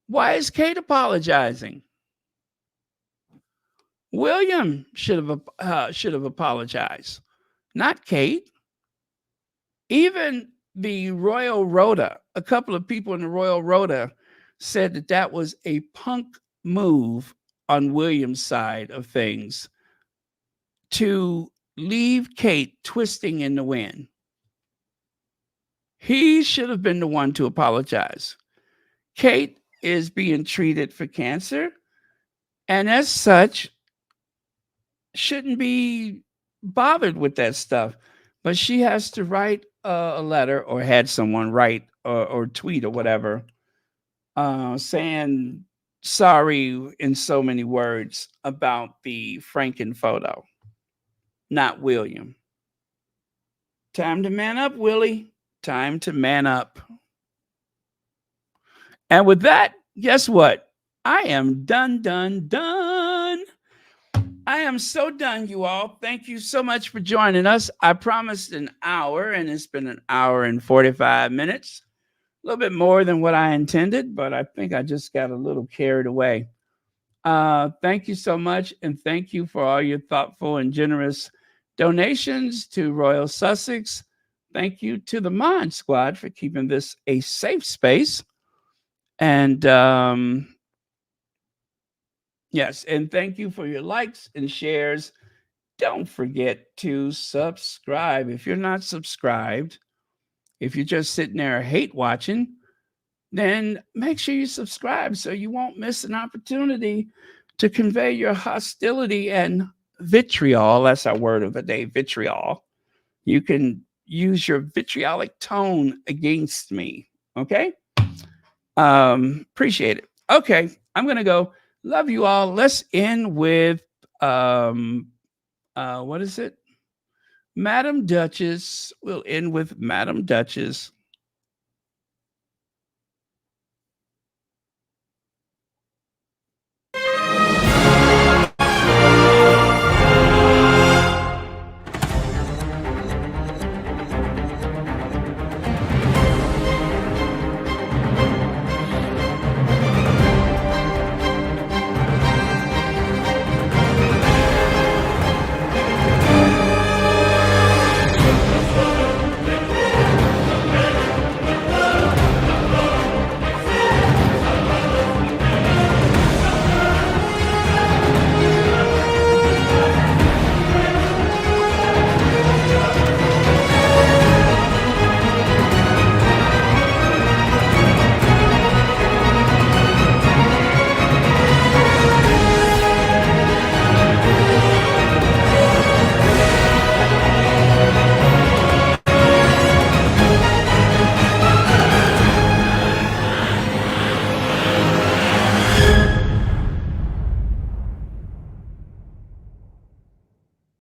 S1: Why is Kate apologizing? William should have apologized, not Kate. Even the Royal Rota, a couple of people in the Royal Rota said that that was a punk move on William's side of things to leave Kate twisting in the wind. He should have been the one to apologize. Kate is being treated for cancer, and as such, shouldn't be bothered with that stuff. But she has to write a letter, or had someone write or tweet or whatever, saying sorry in so many words about the Franken photo, not William. Time to man up, Willie. Time to man up. And with that, guess what? I am done. I am so done, you all. Thank you so much for joining us. I promised an hour, and it's been an hour and 45 minutes. A little bit more than what I intended, but I think I just got a little carried away. Thank you so much, and thank you for all your thoughtful and generous donations to Royal Sussex. Thank you to the Mod Squad for keeping this a safe space. And yes, and thank you for your likes and shares. Don't forget to subscribe. If you're not subscribed, if you're just sitting there hate watching, then make sure you subscribe so you won't miss an opportunity to convey your hostility and vitriol. That's our word of the day, vitriol. You can use your vitriolic tone against me. Okay? Appreciate it. Okay, I'm going to go. Love you all. Let's end with, what is it? Madam Duchess. We'll end with Madam Duchess.